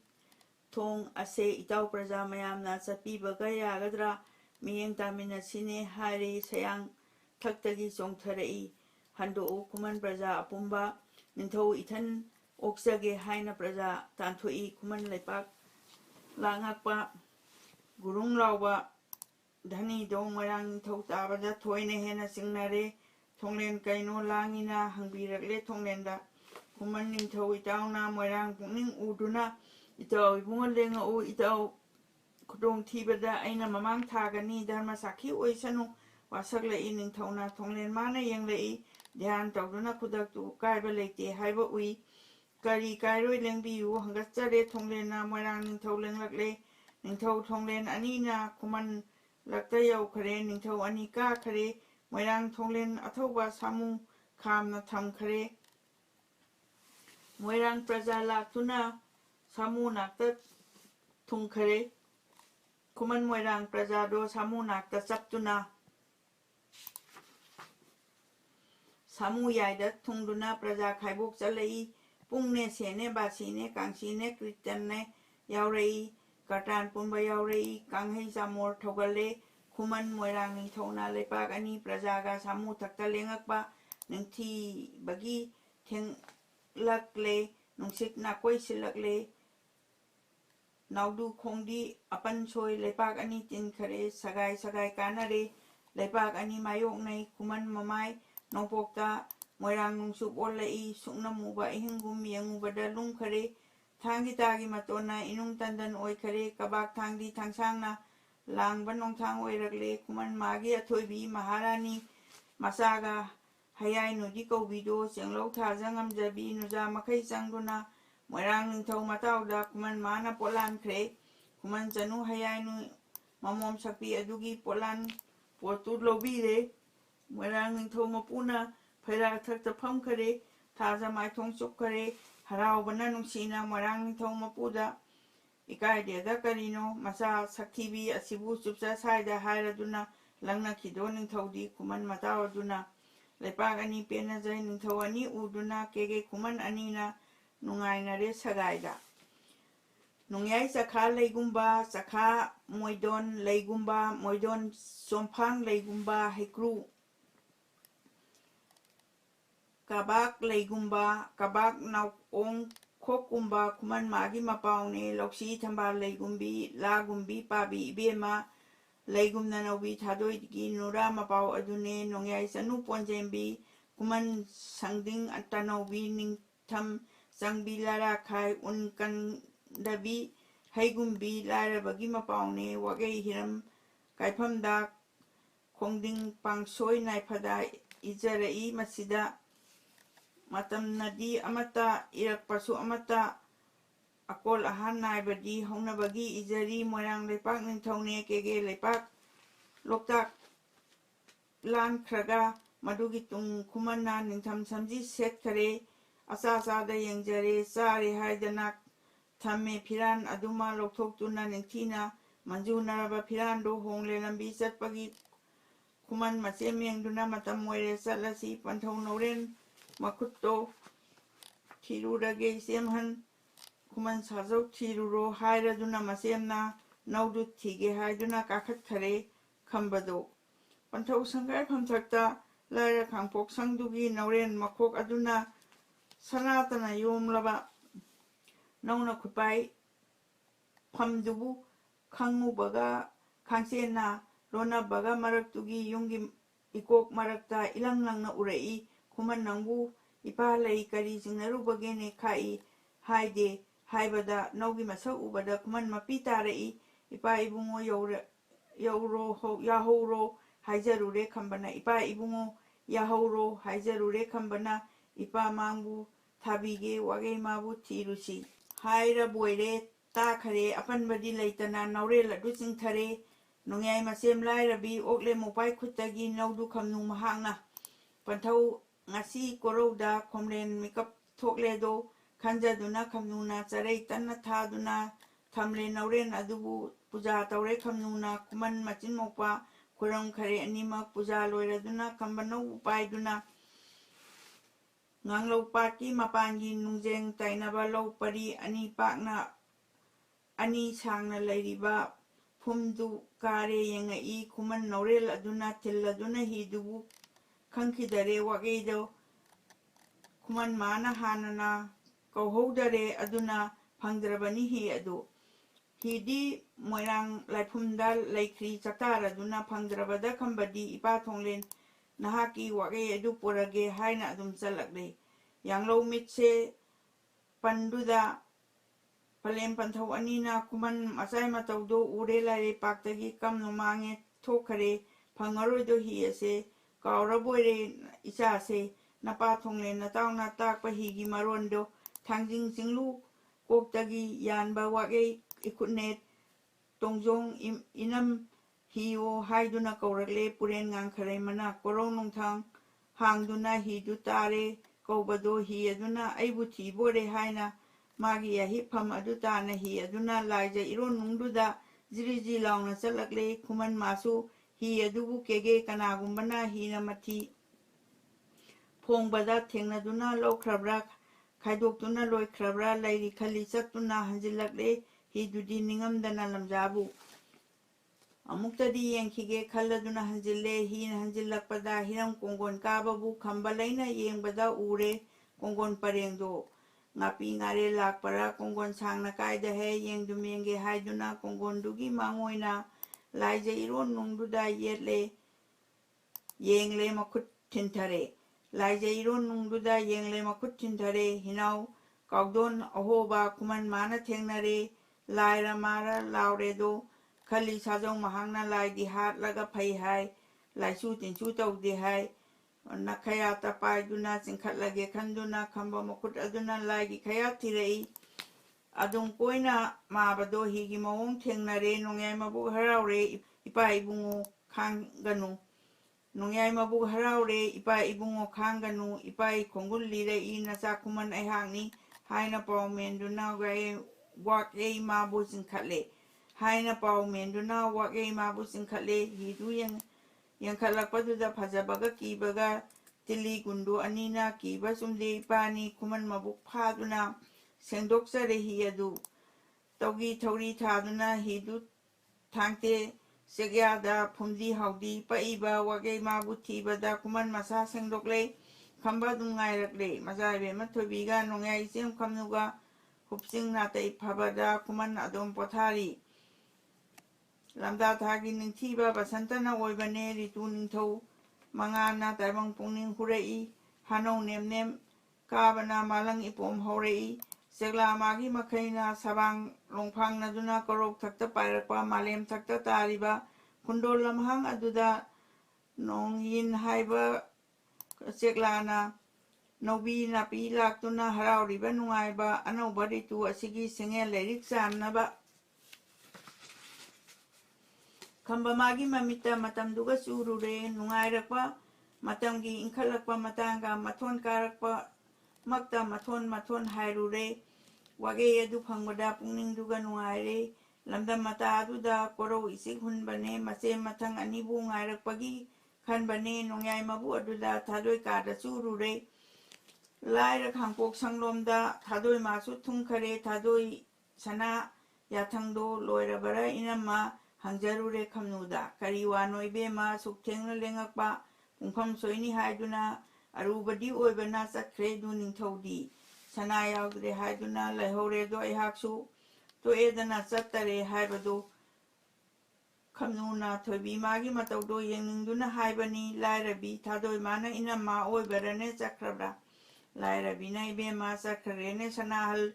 thong ase itaw praja mayam na sapi bagaya gadra miyeng tamina sine hare sayang thaktagi chongtharei hando kuman praja apumba ninthaw ithan oksage haina praja tanthui kuman leipak langakpa gurung lawba धनी दो मरांग थौता बजा थोइने हेना सिंगनारे थोंगलेन काइनो लांगिना हंगबिरकले थोंगलेनदा Koeman निंग थौ इतावना मरांग पुनिंग उदुना इताव इबुंगन लेंगा ओ इताव खुदोंग थीबदा आइना ममांग थागनी धर्म साखी ओइसनु वासकले इ निंग थौना थोंगलेन माना यंगले इ ध्यान तौदुना खुदकतु कायबा लेते हाइबा उइ करी कायरोय लेंबियु हंगचरे थोंगलेना मरांग निंग थौ लेंगलकले निंग थौ थोंगलेन अनीना Koeman lakta yau khare ningthau ani ka khare moirang thonglen athauba samu khamna tham khare moirang praja laktuna samu nakta thung khare kuman moirang praja do samu nakta saptuna samu yaida thungduna praja khaibok chalai pungne sene basine kangsine kritanne yaurei Katan pun bayauri kanghei samor thogale kuman moirang ning thona lepak ani prajaga samu thakta lengakpa ningthi bagi theng lakle nungsik na koi silakle naudu khongdi apan soi lepak ani tin khare sagai kanare lepak ani mayok nei kuman mamai nongpokta moirang nungsup olai sungnamuba ihingum yangubada lung khare Thangi tagi matona inung tandan oi kare kabak thangdi thangsangna langban nong thang oi ragle kuman magi athoibi maharani masaga hayai nudi kaubido chenglo thajangam jabi nuja makhai changduna moirang ningthau matauda kuman mana polan khre kuman chanu hayai nu mamom sakpi adugi polan potu lobi re moirang ningthau mapuna phaira thakta pham khare thaja mai thong chuk khare haraubana nungsina marang nithau mapuda ikaideda karino masa sakhibi asibu chupcha saida hairaduna langna khido ningthaudi kuman mataw aduna lepak ani pena jai ningthau ani uduna kege kuman anina nungaina re sagaida nungyai sakha leigumba sakha moidon leigumba moidon somphang leigumba hekru kabak leigumba kabak naung khokkumba kuman magi mapaune loksi thamba leigumbi lagumbi pabi ibema leigumna nobi thadoi gi nura mapau adune nongyai sanu ponjembi kuman sangding atanobi ningtham sangbi lara khai unkan dabi haigumbi lara bagi mapaune wagei hiram kaifamda khongding pangsoi naiphada ijarai masida matam nadi amata irakpasu amata akol ahan naibadi haunabagi ijari moirang lepak ningthaune kege lepak loktak lan khraga madugi tung kumana ningtham samji set khare asa da yengjare sare haidanak thamme phiran aduma lokthoktunna ningthina manju naraba phiran do hongle lambi chatpagi kuman machem yengduna matam moire salasi panthau noren Makuto ꯊꯤꯔꯨꯔꯒꯦ ꯏꯆꯦꯝꯍꯟ ꯈꯨꯃꯟ ꯁꯥꯖꯧ ꯊꯤꯔꯨꯔꯣ ꯍꯥꯏꯔꯗꯨꯅ ꯃꯆꯦꯝꯅ ꯅꯧꯗꯨ ꯊꯤꯒꯦ ꯍꯥꯏꯗꯨꯅ ꯀꯥꯈꯠꯈꯔꯦ ꯈꯝꯕꯗꯣ ꯄꯟꯊꯧ ꯁꯪꯒꯥꯏ ꯐꯝꯊꯛꯇ ꯂꯥꯏꯔ ꯈꯥꯡꯄꯣꯛ ꯁꯪꯗꯨꯒꯤ ꯅꯧꯔꯦꯟ ꯃꯈꯣꯛ ꯑꯗꯨꯅ ꯁꯅꯥꯇꯅ ꯌꯣꯝꯂꯕ ꯅꯧꯅ ꯈꯨꯠꯄꯥꯏ ꯐꯝꯗꯨꯕꯨ ꯈꯪꯉꯨꯕꯒ ꯈꯥꯡꯆꯦꯟꯅ ꯂꯣꯟꯅꯕꯒ ꯃꯔꯛꯇꯨꯒꯤ ꯌꯨꯝꯒꯤ ꯏꯀꯣꯛ ꯃꯔꯛꯇ ꯏꯂꯪ ꯂꯪꯅ ꯎꯔꯛꯏ ꯈꯨꯃꯟ ꯅꯪꯕꯨ ꯏꯄꯥ ꯂꯩ ꯀꯔꯤ ꯆꯤꯡꯅꯔꯨꯕꯒꯦꯅꯦ ꯈꯥꯛꯏ ꯍꯥꯏꯗꯦ ꯍꯥꯏꯕꯗ ꯅꯧꯒꯤ ꯃꯁꯛ ꯎꯕꯗ ꯈꯨꯃꯟ ꯃꯄꯤ ꯇꯥꯔꯛꯏ ꯏꯄꯥ ꯏꯕꯨꯡꯉꯣ ꯌꯥꯍꯧꯔꯣ ꯍꯥꯏꯖꯔꯨꯔꯦ ꯈꯝꯕꯅ ꯏꯄꯥ ꯏꯕꯨꯡꯉꯣ ꯌꯥꯍꯧꯔꯣ ꯍꯥꯏꯖꯔꯨꯔꯦ ꯈꯝꯕꯅ ꯏꯄꯥ ꯃꯥꯡꯕꯨ ꯊꯥꯕꯤꯒꯦ ꯋꯥꯒꯩꯃꯥꯕꯨ ꯊꯤꯔꯨꯁꯤ ꯍꯥꯏꯔꯕꯣꯏꯔꯦ ꯇꯥꯈꯔꯦ ꯑꯄꯟꯕꯗꯤ ꯂꯩꯇꯅ ꯅꯧꯔꯦꯜ ꯑꯗꯨ ꯆꯤꯡꯊꯔꯦ ꯅꯣꯡꯌꯥꯏ ꯃꯆꯦꯝ ꯂꯥꯏꯔꯕꯤ ꯑꯣꯛꯂꯦ ꯃꯣꯄꯥꯏ ꯈꯨꯠꯇꯒꯤ ꯅꯧꯗꯨ ꯈꯝꯅꯨ ꯃꯍꯥꯛꯅ ꯄꯟꯊꯧ ꯉꯁꯤ ꯀꯣꯔꯧꯗ ꯈꯣꯝꯂꯦꯟ ꯃꯤꯀꯞ ꯊꯣꯛꯂꯦꯗꯣ ꯈꯟꯖꯗꯨꯅ ꯈꯝꯅꯨꯅ ꯆꯔꯩ ꯇꯟꯅ ꯊꯥꯗꯨꯅ ꯊꯝꯂꯦ ꯅꯧꯔꯦꯟ ꯑꯗꯨꯕꯨ ꯄꯨꯖꯥ ꯇꯧꯔꯦ ꯈꯝꯅꯨꯅ ꯈꯨꯃꯟ ꯃꯆꯤꯟ ꯃꯧꯄꯥ ꯈꯨꯔꯝꯈꯔꯦ ꯑꯅꯤꯃꯛ ꯄꯨꯖꯥ ꯂꯣꯏꯔꯗꯨꯅ ꯈꯝꯕꯅꯧꯕꯨ ꯄꯥꯏꯗꯨꯅ ꯉꯥꯡꯂꯧ ꯄꯥꯠꯀꯤ ꯃꯄꯥꯟꯒꯤ ꯅꯨꯡꯖꯦꯡ ꯇꯥꯏꯅꯕ ꯂꯧ ꯄꯔꯤ ꯑꯅꯤ ꯄꯥꯛꯅ ꯑꯅꯤ ꯁꯥꯡꯅ ꯂꯩꯔꯤꯕ ꯐꯨꯝꯗꯨ ꯀꯥꯔꯦ ꯌꯦꯡꯉꯛꯏ ꯈꯨꯃꯟ ꯅꯧꯔꯦꯜ ꯑꯗꯨꯅ ꯊꯤꯜꯂꯗꯨꯅ ꯍꯤꯗꯨꯕꯨ ꯈꯪꯈꯤꯗꯔꯦ ꯋꯥꯒꯩꯗꯣ ꯈꯨꯃꯟ ꯃꯥꯅ ꯍꯥꯟꯅꯅ ꯀꯧꯍꯧꯗꯔꯦ ꯑꯗꯨꯅ ꯐꯪꯗ꯭ꯔꯕꯅꯤ ꯍꯤ ꯑꯗꯨ ꯍꯤꯗꯤ ꯃꯣꯏꯔꯥꯡ ꯂꯥꯏꯐꯨꯝꯗ ꯂꯩꯈ꯭ꯔꯤ ꯆꯥꯛꯇꯥꯔꯗꯨꯅ ꯐꯪꯗ꯭ꯔꯕꯗ ꯈꯝꯕꯗꯤ ꯏꯄꯥ ꯊꯣꯡꯂꯦꯟ ꯅꯍꯥꯛꯀꯤ ꯋꯥꯒꯩ ꯑꯗꯨ ꯄꯨꯔꯒꯦ ꯍꯥꯏꯅ ꯑꯗꯨꯝ ꯆꯠꯂꯛꯂꯦ ꯌꯥꯡꯂꯧ ꯃꯤꯠꯁꯦ ꯄꯟꯗꯨꯗ ꯄꯂꯦꯝ ꯄꯟꯊꯧ ꯑꯅꯤꯅ ꯈꯨꯃꯟ ꯃꯆꯥꯏ ꯃꯇꯧꯗꯣ ꯎꯔꯦ ꯂꯥꯏꯔꯩꯄꯥꯛꯇꯒꯤ ꯀꯝꯅ ꯃꯥꯡꯉꯦ ꯊꯣꯛꯈꯔꯦ ꯐꯪꯉꯔꯣꯏꯗꯣ ꯍꯤ ꯑꯁꯦ ꯀꯥꯎꯔꯕꯣꯏꯔꯦ ꯏꯆꯥꯁꯦ ꯅꯄꯥ ꯊꯣꯡꯂꯦꯟ ꯅꯇꯥꯎꯅ ꯇꯥꯛꯄ ꯍꯤꯒꯤ ꯃꯔꯣꯟꯗꯣ ꯊꯥꯡꯖꯤꯡ ꯆꯤꯡꯂꯨ ꯀꯣꯛꯇꯒꯤ ꯌꯥꯟꯕ ꯋꯥꯒꯩ ꯏꯈꯨꯠꯅꯦꯠ ꯇꯣꯡꯖꯣꯡ ꯏꯅꯝ ꯍꯤꯌꯣ ꯍꯥꯏꯗꯨꯅ ꯀꯧꯔꯛꯂꯦ ꯄꯨꯔꯦꯟ ꯉꯥꯡꯈꯔꯩ ꯃꯅꯥ ꯀꯣꯔꯧ ꯅꯣꯡꯊꯥꯡ ꯍꯥꯡꯗꯨꯅ ꯍꯤꯗꯨ ꯇꯥꯔꯦ ꯀꯧꯕꯗꯣ ꯍꯤ ꯑꯗꯨꯅ ꯑꯩꯕꯨ ꯊꯤꯕꯣꯔꯦ ꯍꯥꯏꯅ ꯃꯥꯒꯤ ꯌꯥꯍꯤꯞꯐꯝ ꯑꯗꯨ ꯇꯥꯅ ꯍꯤ ꯑꯗꯨꯅ ꯂꯥꯏꯖ ꯏꯔꯣꯟꯅꯨꯡꯗꯨꯗ ꯖꯤꯔꯤ ꯂꯥꯎꯅ ꯆꯠꯂꯛꯂꯦ ꯈꯨꯃꯟ ꯃꯥꯁꯨ ꯍꯤ ꯑꯗꯨꯕꯨ ꯀꯦꯒꯦ ꯀꯅꯥꯒꯨꯝꯕꯅ ꯍꯤꯅ ꯃꯊꯤ ꯐꯣꯡꯕꯗ ꯊꯦꯡꯅꯗꯨꯅ ꯂꯧꯈ꯭ꯔꯕ꯭ꯔꯥ ꯈꯥꯏꯗꯣꯛꯇꯨꯅ ꯂꯣꯏꯈ꯭ꯔꯕ꯭ꯔꯥ ꯂꯩꯔꯤ ꯈꯜꯂꯤ ꯆꯠꯇꯨꯅ ꯍꯟꯖꯤꯜꯂꯛꯂꯦ ꯍꯤꯗꯨꯗꯤ ꯅꯤꯡꯉꯝꯗꯅ ꯂꯝꯖꯥꯕꯨ ꯑꯃꯨꯛꯇꯗꯤ ꯌꯦꯡꯈꯤꯒꯦ ꯈꯜꯂꯗꯨꯅ ꯍꯟꯖꯤꯜꯂꯦ ꯍꯤꯅ ꯍꯟꯖꯤꯜꯂꯛꯄꯗ ꯍꯤꯔꯝ ꯀꯣꯡꯒꯣꯟ ꯀꯥꯕꯕꯨ ꯈꯝꯕ ꯂꯩꯅ ꯌꯦꯡꯕꯗ ꯎꯔꯦ ꯀꯣꯡꯒꯣꯟ ꯄꯔꯦꯡꯗꯣ ꯉꯥꯄꯤ ꯉꯥꯔꯦꯜ ꯂꯥꯛꯄꯔꯥ ꯀꯣꯡꯒꯣꯟ ꯁꯥꯡꯅ ꯀꯥꯏꯗꯍꯦ ꯌꯦꯡꯗꯨꯝ ꯌꯦꯡꯒꯦ ꯍꯥꯏꯗꯨꯅ ꯀꯣꯡꯒꯣꯟꯗꯨꯒꯤ ꯃꯥꯡꯑꯣꯏꯅ ꯂꯥꯏꯖ ꯏꯔꯣꯟ ꯅꯨꯡꯗꯨꯗ ꯌꯦꯡꯂꯦ ꯃꯈꯨꯠ ꯊꯤꯟꯊꯔꯦ ꯂꯥꯏꯖ ꯏꯔꯣꯟ ꯅꯨꯡꯗꯨꯗ ꯌꯦꯡꯂꯦ ꯃꯈꯨꯠ ꯊꯤꯟꯊꯔꯦ ꯍꯤꯅꯥꯎ ꯀꯥꯎꯗꯣꯟ ꯑꯍꯣꯕ ꯈꯨꯃꯟ ꯃꯥꯅ ꯊꯦꯡꯅꯔꯦ ꯂꯥꯏꯔ ꯃꯥꯔ ꯂꯥꯎꯔꯦꯗꯣ ꯈꯜꯂꯤ ꯁꯥꯖꯧ ꯃꯍꯥꯛꯅ ꯂꯥꯏꯗꯤ ꯍꯥꯠꯂꯒ ꯐꯩ ꯍꯥꯏ ꯂꯥꯏꯆꯨ ꯇꯤꯟꯆꯨ ꯇꯧꯗꯦ ꯍꯥꯏ ꯈꯌꯥꯠꯇ ꯄꯥꯏꯗꯨꯅ ꯆꯤꯡꯈꯠꯂꯒꯦ ꯈꯟꯗꯨꯅ ꯈꯝꯕ ꯃꯈꯨꯠ ꯑꯗꯨꯅ ꯂꯥꯏꯒꯤ ꯈꯌꯥꯠ ꯊꯤꯔꯛꯏ ꯑꯗꯨꯝ ꯀꯣꯏꯅ ꯃꯥꯕꯗꯣ ꯍꯤꯒꯤ ꯃꯑꯣꯡ ꯊꯦꯡꯅꯔꯦ ꯅꯣꯡꯌꯥꯏ ꯃꯕꯨꯛ ꯍꯔꯥꯎꯔꯦ ꯏꯄꯥ ꯏꯕꯨꯡꯉꯣ ꯈꯥꯡꯒꯅꯨ ꯅꯣꯡꯌꯥꯏ ꯃꯕꯨꯛ ꯍꯔꯥꯎꯔꯦ ꯏꯄꯥ ꯏꯕꯨꯡꯉꯣ ꯈꯥꯡꯒꯅꯨ ꯏꯄꯥꯒꯤ ꯈꯣꯡꯒꯨꯜ ꯂꯤꯔꯛꯏ ꯅꯆꯥ ꯈꯨꯃꯟ ꯑꯩꯍꯥꯛꯅꯤ ꯍꯥꯏꯅ ꯄꯥꯎ ꯃꯦꯟꯗꯨꯅ ꯋꯥꯒꯩꯃꯥꯕꯨ ꯆꯤꯡꯈꯠꯂꯦ ꯍꯥꯏꯅ ꯄꯥꯎ ꯃꯦꯟꯗꯨꯅ ꯋꯥꯒꯩꯃꯥꯕꯨ ꯆꯤꯡꯈꯠꯂꯦ ꯍꯤꯗꯨ ꯌꯦꯡꯈꯠꯂꯛꯄꯗꯨꯗ ꯐꯖꯕꯒ ꯀꯤꯕꯒ ꯇꯤꯜꯂꯤ ꯒꯨꯟꯗꯨ ꯑꯅꯤꯅ ꯀꯤꯕ ꯆꯨꯝꯗꯦ ꯏꯄꯥꯅꯤ ꯈꯨꯃꯟ ꯃꯕꯨꯛ ꯐꯥꯗꯨꯅ ꯁꯦꯡꯗꯣꯛꯆꯔꯦ ꯍꯤ ꯑꯗꯨ ꯇꯧꯒꯤ ꯊꯧꯔꯤ ꯊꯥꯗꯨꯅ ꯍꯤꯗꯨ ꯊꯥꯡꯇꯦ ꯆꯦꯛꯌꯥꯗ ꯐꯨꯝꯗꯤ ꯍꯥꯎꯗꯤ ꯄꯛꯏꯕ ꯋꯥꯒꯩꯃꯥꯕꯨ ꯊꯤꯕꯗ ꯈꯨꯃꯟ ꯃꯁꯥ ꯁꯦꯡꯗꯣꯛꯂꯦ ꯈꯝꯕ ꯑꯗꯨꯝ ꯉꯥꯏꯔꯛꯂꯦ ꯃꯆꯥꯏꯕꯦꯝꯃ ꯊꯣꯏꯕꯤꯒ ꯅꯣꯡꯌꯥꯏ ꯏꯆꯦꯝ ꯈꯝꯅꯨꯒ ꯍꯨꯞꯆꯤꯡ ꯅꯥꯇꯩ ꯐꯕꯗ ꯈꯨꯃꯟ ꯑꯗꯨꯝ ꯄꯣꯊꯥꯔꯤ ꯂꯝꯗꯥ ꯊꯥꯒꯤ ꯅꯤꯡꯊꯤꯕ ꯕꯁꯟꯇꯅ ꯑꯣꯏꯕꯅꯦ ꯔꯤꯇꯨ ꯅꯤꯡꯊꯧ ꯃꯉꯥꯅ ꯇꯥꯏꯕꯪ ꯄꯨꯛꯅꯤꯡ ꯍꯨꯔꯛꯏ ꯍꯥꯅꯧ ꯅꯦꯝ ꯅꯦꯝ ꯀꯥꯕꯅ ꯃꯥꯂꯪ ꯏꯄꯣꯝ ꯍꯧꯔꯛꯏ ꯆꯦꯛꯂꯥ ꯃꯥꯒꯤ ꯃꯈꯩꯅ ꯁꯕꯥꯡ ꯂꯣꯡꯐꯥꯡꯅꯗꯨꯅ ꯀꯣꯔꯧ ꯊꯛꯇ ꯄꯥꯏꯔꯛꯄ ꯃꯥꯂꯦꯝ ꯊꯛꯇ ꯇꯥꯔꯤꯕ ꯈꯨꯟꯗꯣꯜ ꯂꯝꯍꯥꯡ ꯑꯗꯨꯗ ꯅꯣꯡꯌꯤꯟ ꯍꯥꯏꯕ ꯆꯦꯛꯂꯥꯅ ꯅꯧꯕꯤ ꯅꯥꯄꯤ ꯂꯥꯛꯇꯨꯅ ꯍꯔꯥꯎꯔꯤꯕ ꯅꯨꯡꯉꯥꯏꯕ ꯑꯅꯧꯕ ꯔꯤꯇꯨ ꯑꯁꯤꯒꯤ ꯁꯦꯡꯉꯦꯜ ꯂꯩꯔꯤꯛ ꯆꯥꯟꯅꯕ ꯈꯝꯕ ꯃꯥꯒꯤ ꯃꯃꯤꯠꯇ ꯃꯇꯝꯗꯨꯒ ꯆꯨꯔꯨꯔꯦ ꯅꯨꯡꯉꯥꯏꯔꯛꯄ ꯃꯇꯝꯒꯤ ꯏꯟꯈꯠꯂꯛꯄ ꯃꯇꯥꯡꯒ ꯃꯊꯣꯟ ꯀꯥꯔꯛꯄ ꯃꯛꯇ ꯃꯊꯣꯟ ꯍꯥꯏꯔꯨꯔꯦ ꯋꯥꯒꯩ ꯑꯗꯨ ꯐꯪꯕꯗ ꯄꯨꯛꯅꯤꯡꯗꯨꯒ ꯅꯨꯡꯉꯥꯏꯔꯦ ꯂꯝꯗꯝ ꯃꯇꯥ ꯑꯗꯨꯗ ꯀꯣꯔꯧ ꯏꯆꯤꯛ ꯍꯨꯟꯕꯅꯦ ꯃꯆꯦ ꯃꯊꯪ ꯑꯅꯤꯕꯨ ꯉꯥꯏꯔꯛꯄꯒꯤ ꯈꯟꯕꯅꯦ ꯅꯣꯡꯌꯥꯏ ꯃꯕꯨ ꯑꯗꯨꯗ ꯊꯥꯗꯣꯏ ꯀꯥꯗ ꯆꯨꯔꯨꯔꯦ 라이라 강복 상롬다 다돌 마수 퉁카레 다돌 사나 야탕도 로이라바라 이나마 항자루레 캄누다 가리와 노이베마 속탱을 랭악바 공팜 소이니 하이두나 아루바디 오이바나 싹크레 두닝토디 사나 야우드레 하이두나 레호레도 아이학수 또 에다나 싹따레 하이바도 캄누나 토비마기 마타우도 옌닝두나 하이바니 라이라비 다돌 마나 이나마 오이바라네 짝크라브라 라이라비나 이베마 싹크레네 사나할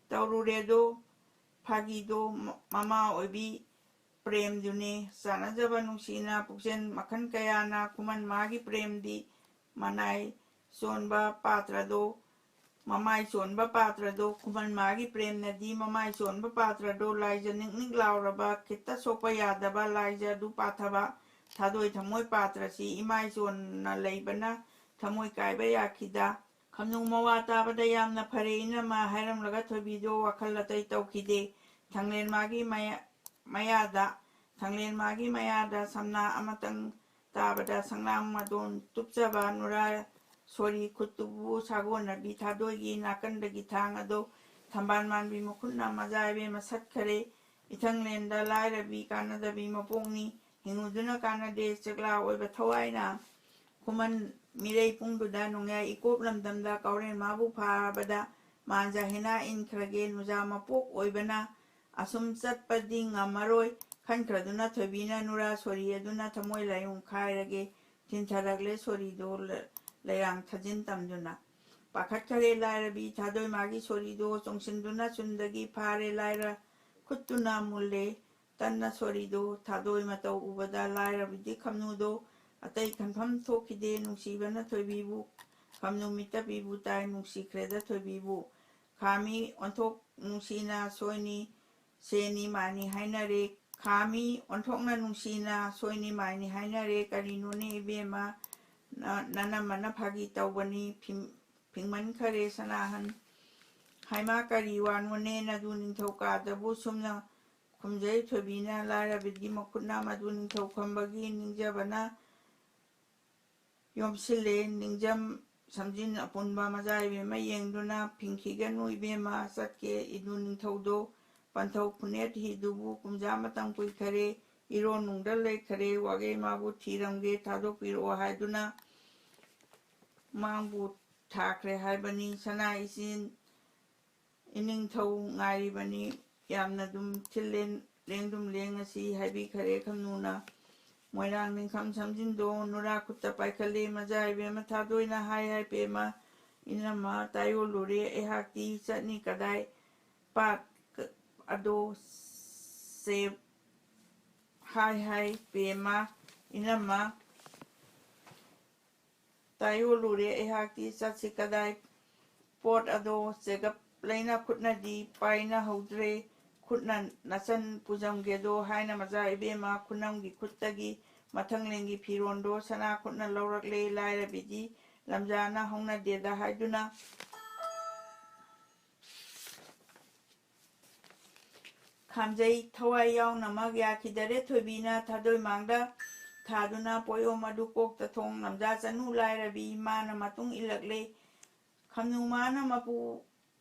떠루레도 파기도 마마 오이비 프레임두네 사나자바 눅시나 북센 마칸 까야나 쿠만 마기 프레임디 마나이 손바 파트라도 마마이 손바 파트라도 쿠만 마기 프레임나디 마마이 손바 파트라도 라이자 닉닉 라우라바 키타 소파 야다바 라이자 두 파타바 타도이 타모이 파트라시 이마이 손나 레이바나 타모이 까이바 야키다 감농 마와 따바다 얌나 파레이나 마 하이람라가 토비도 와칼라타이 타우키데 당렌 마기 마야다 당렌 마기 마야다 삼나 아마땅 따바다 상랑 마돈 뚝자바 누라 소리 쿠뚜부 사고나비 다도기 나간다기 당아도 담반만 비모쿤나 마자이베 마삿카레 이탕렌다 라이라비 까나다비 마뽕니 힝우드나 까나데 짝라 오이바 타와이나 kuman mirei pungduda nungya ikop lamdamda kauren mabu phabada manja hena in khrage nuja mapok oibana asum chatpadi ngamaroi khankraduna thobina nura sori aduna thamoi layung khairage tintharagle sori do layang thajin tamduna pakhat khare lairabi thadoi magi sori do chongsinduna sundagi phare laira khutuna mulle tanna sori do thadoi matau ubada lairabi dikhamnu do atai kanpham thokide nungsibana thoibibu kamnumita bibu tai nungsikreda thoibibu khami onthok nungsina soini seni mani hainare khami onthokna nungsina soini mani hainare karinone ibema nana mana phagi tawbani phingman khare sanahan haima kari wanone na du ningthoka dabu sumna khumjai thobina lara bidgi makhutna madu ningthokambagi ningjabana yomsile ningjam samjin apunba majaibe mayengduna phingkhiganu ibema satke idu ningthaudo panthau phunet hidubu kumja matang pui khare iro nungdal le khare wage mabu thiramge thado piro haiduna mangbu thakre haibani sana isin ining thau ngari bani yamna dum thilen lengdum lengasi haibi khare khamnuna moirang ningkham samjindo nura kutta paikhale majaibe mathadoina hai pema inama tayo lure ehakti chani kadai pat ado se hai pema inama tayo lure ehakti chasi kadai pot ado segap leina khutna di paina hodre khutna nasan pujamgedo haina majaibe ma khunamgi khuttagi mathanglengi phirondo sana khutna laurakle lairabidi lamjana hongna deda haiduna khamjai thawai yauna magya khidare thobina thadoi mangda thaduna poyo madu kokta thong lamja chanu lairabi mana matung ilakle khamnu mana mapu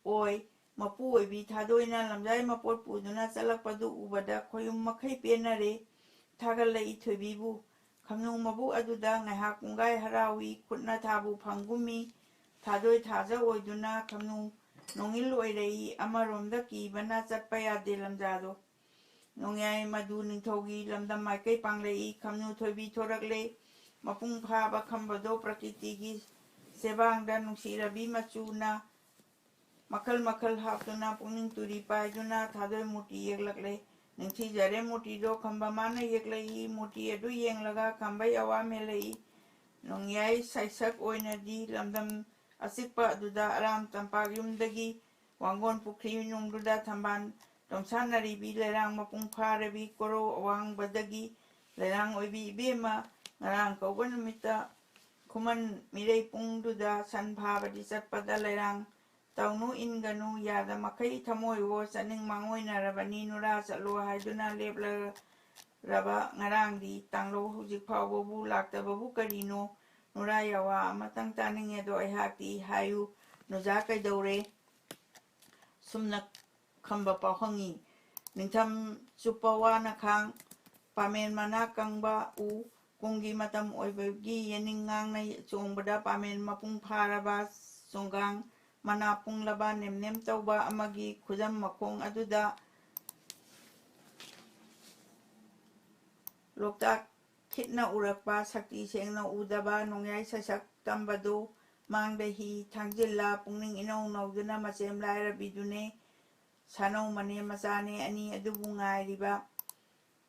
oi mapu oibi thadoina lamjai mapot puduna chalakpadu ubada khoyum makhai penare thagalai thobibu khamnu mabu aduda ngaihak pungai harawi khutna thabu phangumi thadoi thaja oiduna khamnu nongil oirei amaromda kibana chatpa yade lamjado nongyai madu ningthogi lamdam maikai panglei khamnu thobi thorakle mapung phaba khambado prakriti sebangda nungsirabi machuna makal haptuna pungning turi paiduna thadoi muti yeklakle ningthi jare muti do khamba mana yeklei muti adu yenglaga khambai awamelei nongyai saisak oinadi lamdam asikpa duda aram tampak yumdagi wangon pukri nungduda thamban tomsanari bi lerang mapung pharabi koro awang badagi lerang oibi bema ngarang kauban numita kuman mirei pungduda san bhabadi chatpada lerang taunu inganu yada makai thamoi wo chaning mangoi narabani nura chalo haiduna lepla raba ngarang di tanglo hujik phawbo bu lakta babu karino ꯅꯨꯔꯥ ꯌꯥꯋꯥ ꯑꯃꯇꯪ ꯇꯥꯅꯤꯡꯉꯦꯗꯣ ꯑꯩꯍꯥꯛꯇꯤ ꯍꯥꯏꯌꯨ ꯅꯨꯖꯥ ꯀꯩꯗꯧꯔꯦ ꯁꯨꯝꯅ ꯈꯝꯕ ꯄꯥꯎꯍꯪꯉꯤ ꯅꯤꯡꯊꯝ ꯆꯨꯞꯄ ꯋꯥꯅ ꯈꯥꯡ ꯄꯥꯃꯦꯟ ꯃꯅꯥ ꯀꯪꯕ ꯎ ꯀꯨꯝꯒꯤ ꯃꯇꯝ ꯑꯣꯏꯕꯒꯤ ꯌꯦꯅꯤꯡ ꯉꯥꯡꯅ ꯆꯣꯡꯕꯗ ꯄꯥꯃꯦꯟ ꯃꯄꯨꯡ ꯐꯥꯔꯕ ꯆꯣꯡꯒꯥꯡ ꯃꯅꯥ ꯄꯨꯡꯂꯕ ꯅꯦꯝꯅꯦꯝ ꯇꯧꯕ ꯑꯃꯒꯤ ꯈꯨꯗꯝ ꯃꯈꯣꯡ ꯑꯗꯨꯗ ꯂꯣꯛꯇꯥꯛ ꯈꯤꯠꯅ ꯎꯔꯛꯄ ꯁꯛꯇꯤ ꯁꯦꯡꯅ ꯎꯗꯕ ꯅꯣꯡꯌꯥꯏ ꯁꯩꯁꯛ ꯇꯝꯕꯗꯨ ꯃꯥꯡꯗ ꯍꯤ ꯊꯥꯡꯖꯤꯜꯂ ꯄꯨꯛꯅꯤꯡ ꯏꯅꯧ ꯅꯧꯗꯨꯅ ꯃꯆꯦꯝ ꯂꯥꯏꯔꯕꯤꯗꯨꯅꯦ ꯁꯥꯅꯧ ꯃꯅꯦ ꯃꯆꯥꯅꯦ ꯑꯅꯤ ꯑꯗꯨꯕꯨ ꯉꯥꯏꯔꯤꯕ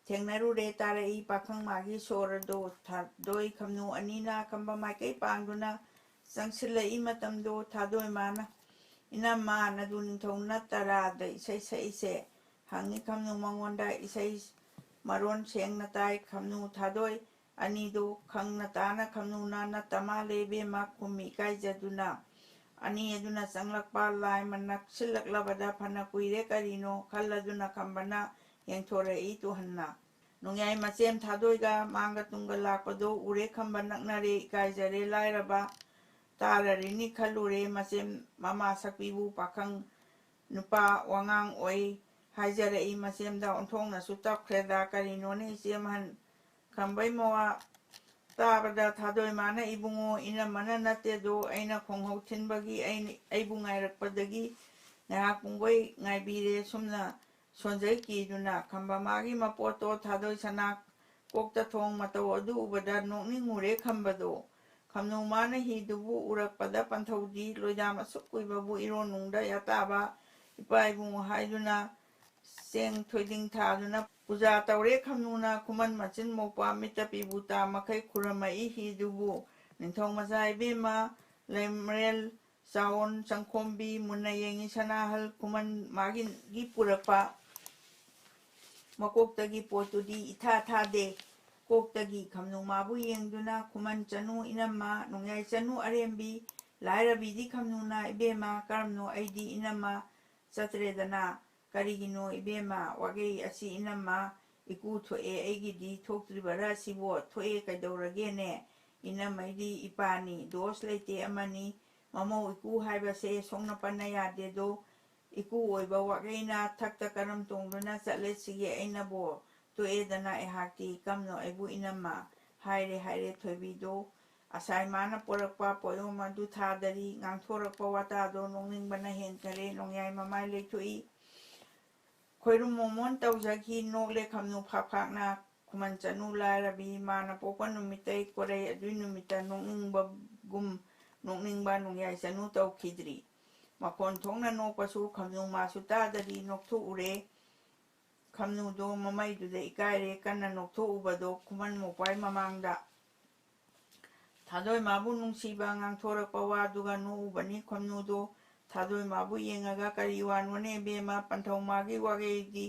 ꯊꯦꯡꯅꯔꯨꯔꯦ ꯇꯥꯔꯛꯏ ꯄꯥꯈꯪ ꯃꯥꯒꯤ ꯁꯣꯔꯗꯣ ꯊꯥꯗꯣꯏ ꯈꯝꯅꯨ ꯑꯅꯤꯅ ꯈꯝꯕ ꯃꯥꯏꯀꯩ ꯄꯥꯡꯗꯨꯅ ꯆꯪꯁꯤꯜꯂꯛꯏ ꯃꯇꯝꯗꯣ ꯊꯥꯗꯣꯏ ꯃꯥꯅ ꯏꯅꯝꯃ ꯅꯗꯨ ꯅꯤꯡꯊꯧ ꯅꯠꯇꯔꯥꯗ ꯏꯁꯩ ꯁꯛꯏꯁꯦ ꯍꯪꯉꯤ ꯈꯝꯅꯨ ꯃꯉꯣꯟꯗ ꯏꯁꯩ ꯃꯔꯣꯟ ꯁꯦꯡꯅ ꯇꯥꯏ ꯈꯝꯅꯨ ꯊꯥꯗꯣꯏ ꯑꯅꯤꯗꯨ ꯈꯪꯅ ꯇꯥꯅ ꯈꯝꯅꯨꯅ ꯅꯠꯇ ꯃꯥꯜꯂꯦ ꯏꯕꯦꯝꯃ ꯈꯨꯝꯃꯤ ꯏꯀꯥꯏꯖꯗꯨꯅ ꯑꯅꯤ ꯑꯗꯨꯅ ꯆꯪꯂꯛꯄ ꯂꯥꯏꯃ ꯅꯛꯁꯤꯜꯂꯛꯂꯕꯗ ꯐꯅ ꯀꯨꯏꯔꯦ ꯀꯔꯤꯅꯣ ꯈꯜꯂꯗꯨꯅ ꯈꯝꯕꯅ ꯌꯦꯡꯊꯣꯔꯛꯏ ꯇꯨꯍꯟꯅ ꯅꯣꯡꯌꯥꯏ ꯃꯆꯦꯝ ꯊꯥꯗꯣꯏꯒ ꯃꯥꯡꯒ ꯇꯨꯡꯒ ꯂꯥꯛꯄꯗꯣ ꯎꯔꯦ ꯈꯝꯕ ꯅꯛꯅꯔꯦ ꯏꯀꯥꯏꯖꯔꯦ ꯂꯥꯏꯔꯕ ꯇꯥꯔꯔꯤꯅꯤ ꯈꯜꯂꯨꯔꯦ ꯃꯆꯦꯝ ꯃꯃꯥ ꯁꯛꯄꯤꯕꯨ ꯄꯥꯈꯪ ꯅꯨꯄꯥ ꯋꯥꯉꯥꯡ ꯑꯣꯏ ꯍꯥꯏꯖꯔꯛꯏ ꯃꯆꯦꯝꯗ ꯑꯣꯟꯊꯣꯛꯅꯁꯨ ꯇꯞꯈ꯭ꯔꯦꯗ ꯀꯔꯤꯅꯣꯅꯦ ꯏꯆꯦꯝꯍꯟ ꯈꯝꯕꯩ ꯃꯋꯥ ꯇꯥꯕꯗ ꯊꯥꯗꯣꯏ ꯃꯥꯅ ꯏꯕꯨꯡꯉꯣ ꯏꯅꯝꯃꯅ ꯅꯠꯇꯦꯗꯣ ꯑꯩꯅ ꯈꯣꯡꯍꯧ ꯊꯤꯟꯕꯒꯤ ꯑꯩꯕꯨ ꯉꯥꯏꯔꯛꯄꯗꯒꯤ ꯉꯥꯏꯍꯥꯛ ꯄꯨꯡꯕꯣꯏ ꯉꯥꯏꯕꯤꯔꯦ ꯁꯨꯝꯅ ꯁꯣꯟꯖꯩ ꯀꯤꯗꯨꯅ ꯈꯝꯕ ꯃꯥꯒꯤ ꯃꯄꯣꯠꯇꯣ ꯊꯥꯗꯣꯏ ꯁꯅꯥ ꯀꯣꯛꯇ ꯊꯣꯡ ꯃꯇꯧ ꯑꯗꯨ ꯎꯕꯗ ꯅꯣꯛꯅꯤꯡꯉꯨꯔꯦ ꯈꯝꯕꯗꯣ ꯈꯝꯅꯨ ꯃꯥꯅ ꯍꯤꯗꯨꯕꯨ ꯎꯔꯛꯄꯗ ꯄꯟꯊꯧꯗꯤ ꯂꯣꯏꯗꯥꯝ ꯑꯁꯨꯛ ꯀꯨꯏꯕꯕꯨ ꯏꯔꯣꯟꯅꯨꯡꯗ ꯌꯥꯇꯥꯕ ꯏꯄꯥ ꯏꯕꯨꯡꯉꯣ ꯍꯥꯏꯗꯨꯅ ꯆꯦꯡ ꯊꯣꯏꯗꯤꯡ ꯊꯥꯗꯨꯅ ꯄꯨꯖꯥ ꯇꯧꯔꯦ ꯈꯝꯅꯨꯅ ꯈꯨꯃꯟ ꯃꯆꯤꯟ ꯃꯧꯄ꯭ꯋꯥ ꯃꯤꯠꯇ ꯄꯤꯕꯨ ꯇꯥ ꯃꯈꯩ ꯈꯨꯔꯝꯃꯛꯏ ꯍꯤꯗꯨꯕꯨ ꯅꯤꯡꯊꯧ ꯃꯆꯥ ꯏꯕꯦꯝꯃ ꯂꯩꯃꯔꯦꯜ ꯆꯥꯎꯑꯣꯟ ꯆꯪꯈꯣꯝꯕꯤ ꯃꯨꯟꯅ ꯌꯦꯡꯉꯤ ꯁꯅꯥꯍꯜ ꯈꯨꯃꯟ ꯃꯥꯒꯤ ꯄꯨꯔꯛꯄ ꯃꯀꯣꯛꯇꯒꯤ ꯄꯣꯠꯇꯨꯗꯤ ꯏꯊꯥ ꯊꯥꯗꯦ ꯀꯣꯛꯇꯒꯤ ꯈꯝꯅꯨ ꯃꯥꯕꯨ ꯌꯦꯡꯗꯨꯅ ꯈꯨꯃꯟ ꯆꯅꯨ ꯏꯅꯝꯃ ꯅꯣꯡꯌꯥꯏ ꯆꯅꯨ ꯑꯔꯦꯝꯕꯤ ꯂꯥꯏꯔꯕꯤꯗꯤ ꯈꯝꯅꯨꯅ ꯏꯕꯦꯝꯃ ꯀꯔꯝꯅꯣ ꯑꯩꯗꯤ ꯏꯅꯝꯃ ꯆꯠꯇ꯭ꯔꯦꯗꯅ ꯀꯔꯤꯒꯤꯅꯣ ꯏꯕꯦꯝꯃ ꯋꯥꯒꯩ ꯑꯁꯤ ꯏꯅꯝꯃ ꯏꯀꯨ ꯊꯣꯛꯑꯦ ꯑꯩꯒꯤꯗꯤ ꯊꯣꯛꯇ꯭ꯔꯤꯕꯔꯥ ꯁꯤꯕꯣ ꯊꯣꯛꯑꯦ ꯀꯩꯗꯧꯔꯒꯦꯅꯦ ꯏꯅꯝꯃꯩꯗꯤ ꯏꯄꯥꯅꯤ ꯗꯣꯁ ꯂꯩꯇꯦ ꯑꯃꯅꯤ ꯃꯃꯧ ꯏꯀꯨ ꯍꯥꯏꯕꯁꯦ ꯁꯣꯛꯅ ꯄꯟꯅ ꯌꯥꯗꯦꯗꯣ ꯏꯀꯨ ꯑꯣꯏꯕ ꯋꯥꯒꯩꯅ ꯊꯛꯇ ꯀꯔꯝ ꯇꯣꯡꯗꯨꯅ ꯆꯠꯂꯦꯁꯤꯒꯦ ꯑꯩꯅꯕꯣ ꯇꯣꯛꯑꯦꯗꯅ ꯑꯩꯍꯥꯛꯇꯤ ꯀꯝꯅꯣ ꯑꯩꯕꯨ ꯏꯅꯝꯃ ꯍꯥꯏꯔꯦ ꯊꯣꯏꯕꯤꯗꯣ ꯑꯁꯥꯏ ꯃꯥꯅ ꯄꯣꯔꯛꯄ ꯄꯣꯠꯌꯣꯝ ꯑꯗꯨ ꯊꯥꯗꯔꯤ ꯉꯥꯡꯊꯣꯔꯛꯄ ꯋꯥꯇꯥꯗꯣ ꯅꯣꯛꯅꯤꯡꯕꯅ ꯍꯦꯟꯈꯔꯦ ꯅꯣꯡꯌꯥꯏ ꯃꯃꯥꯏ ꯂꯩꯊꯣꯛꯏ ꯈꯣꯏꯔꯨꯝ ꯃꯣꯃꯣꯟ ꯇꯧꯖꯈꯤ ꯅꯣꯛꯂꯦ ꯈꯝꯅꯨ ꯐꯥꯛꯅ ꯈꯨꯃꯟ ꯆꯅꯨ ꯂꯥꯏꯔꯕꯤ ꯃꯥꯅ ꯄꯣꯛꯄ ꯅꯨꯃꯤꯠꯇꯩ ꯀꯣꯔꯩ ꯑꯗꯨꯏ ꯅꯨꯃꯤꯠꯇ ꯅꯣꯛꯅꯤꯡꯕꯒꯨꯝ ꯅꯣꯛꯅꯤꯡꯕ ꯅꯣꯡꯌꯥꯏ ꯆꯅꯨ ꯇꯧꯈꯤꯗ꯭ꯔꯤ ꯃꯈꯣꯟ ꯊꯣꯛꯅ ꯅꯣꯛꯄꯁꯨ ꯈꯝꯅꯨ ꯃꯥꯁꯨ ꯇꯥꯗꯔꯤ ꯅꯣꯛꯊꯣꯛꯎꯔꯦ ꯈꯝꯅꯨꯗꯣ ꯃꯃꯩꯗꯨꯗ ꯏꯀꯥꯏꯔꯦ ꯀꯟꯅ ꯅꯣꯛꯊꯣꯛꯎꯕꯗꯣ ꯈꯨꯃꯟ ꯃꯧꯄ꯭ꯋꯥꯏ ꯃꯃꯥꯡꯗ ꯊꯥꯗꯣꯏ ꯃꯥꯕꯨ ꯅꯨꯡꯁꯤꯕ ꯉꯥꯡꯊꯣꯔꯛꯄ ꯋꯥꯗꯨꯒ ꯅꯣꯛꯎꯕꯅꯤ ꯈꯝꯅꯨꯗꯣ ꯊꯥꯗꯣꯏ ꯃꯥꯕꯨ ꯌꯦꯡꯉꯒ ꯀꯔꯤ ꯋꯥꯅꯣꯅꯦ ꯏꯕꯦꯝꯃ ꯄꯟꯊꯧ ꯃꯥꯒꯤ ꯋꯥꯒꯩꯗꯤ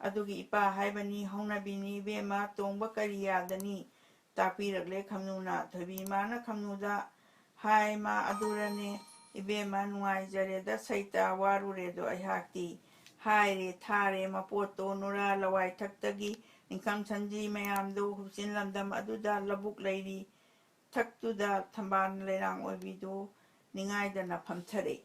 ꯑꯗꯨꯒꯤ ꯏꯄꯥ ꯍꯥꯏꯕꯅꯤ ꯍꯧꯅꯕꯤꯅꯤ ꯏꯕꯦꯝꯃ ꯇꯣꯡꯕ ꯀꯔꯤ ꯌꯥꯗꯅꯤ ꯇꯥꯛꯄꯤꯔꯛꯂꯦ ꯈꯝꯅꯨꯅ ꯊꯣꯏꯕꯤ ꯃꯥꯅ ꯈꯝꯅꯨꯗ ꯍꯥꯏ ꯃꯥ ꯑꯗꯨꯔꯅꯦ ꯏꯕꯦꯝꯃ ꯅꯨꯡꯉꯥꯏꯖꯔꯦꯗ ꯁꯩꯇ ꯋꯥꯔꯨꯔꯦꯗꯣ ꯑꯩꯍꯥꯛꯇꯤ ꯍꯥꯏꯔꯦ ꯊꯥꯔꯦ ꯃꯄꯣꯠꯇꯣ ꯅꯨꯔꯥ ꯂꯋꯥꯏꯊꯛꯇꯒꯤ ꯅꯤꯡꯈꯝ ꯁꯟꯖꯤ ꯃꯌꯥꯝꯗꯨ ꯍꯨꯞꯆꯤꯟ ꯂꯝꯗꯝ ꯑꯗꯨꯗ ꯂꯧꯕꯨꯛ ꯂꯩꯔꯤ ꯊꯛꯇꯨꯗ ꯊꯝꯕꯥꯜ ꯂꯩꯔꯥꯡ ꯑꯣꯏꯕꯤꯗꯨ ꯅꯤꯡꯉꯥꯏꯗꯅ ꯐꯝꯊꯔꯦ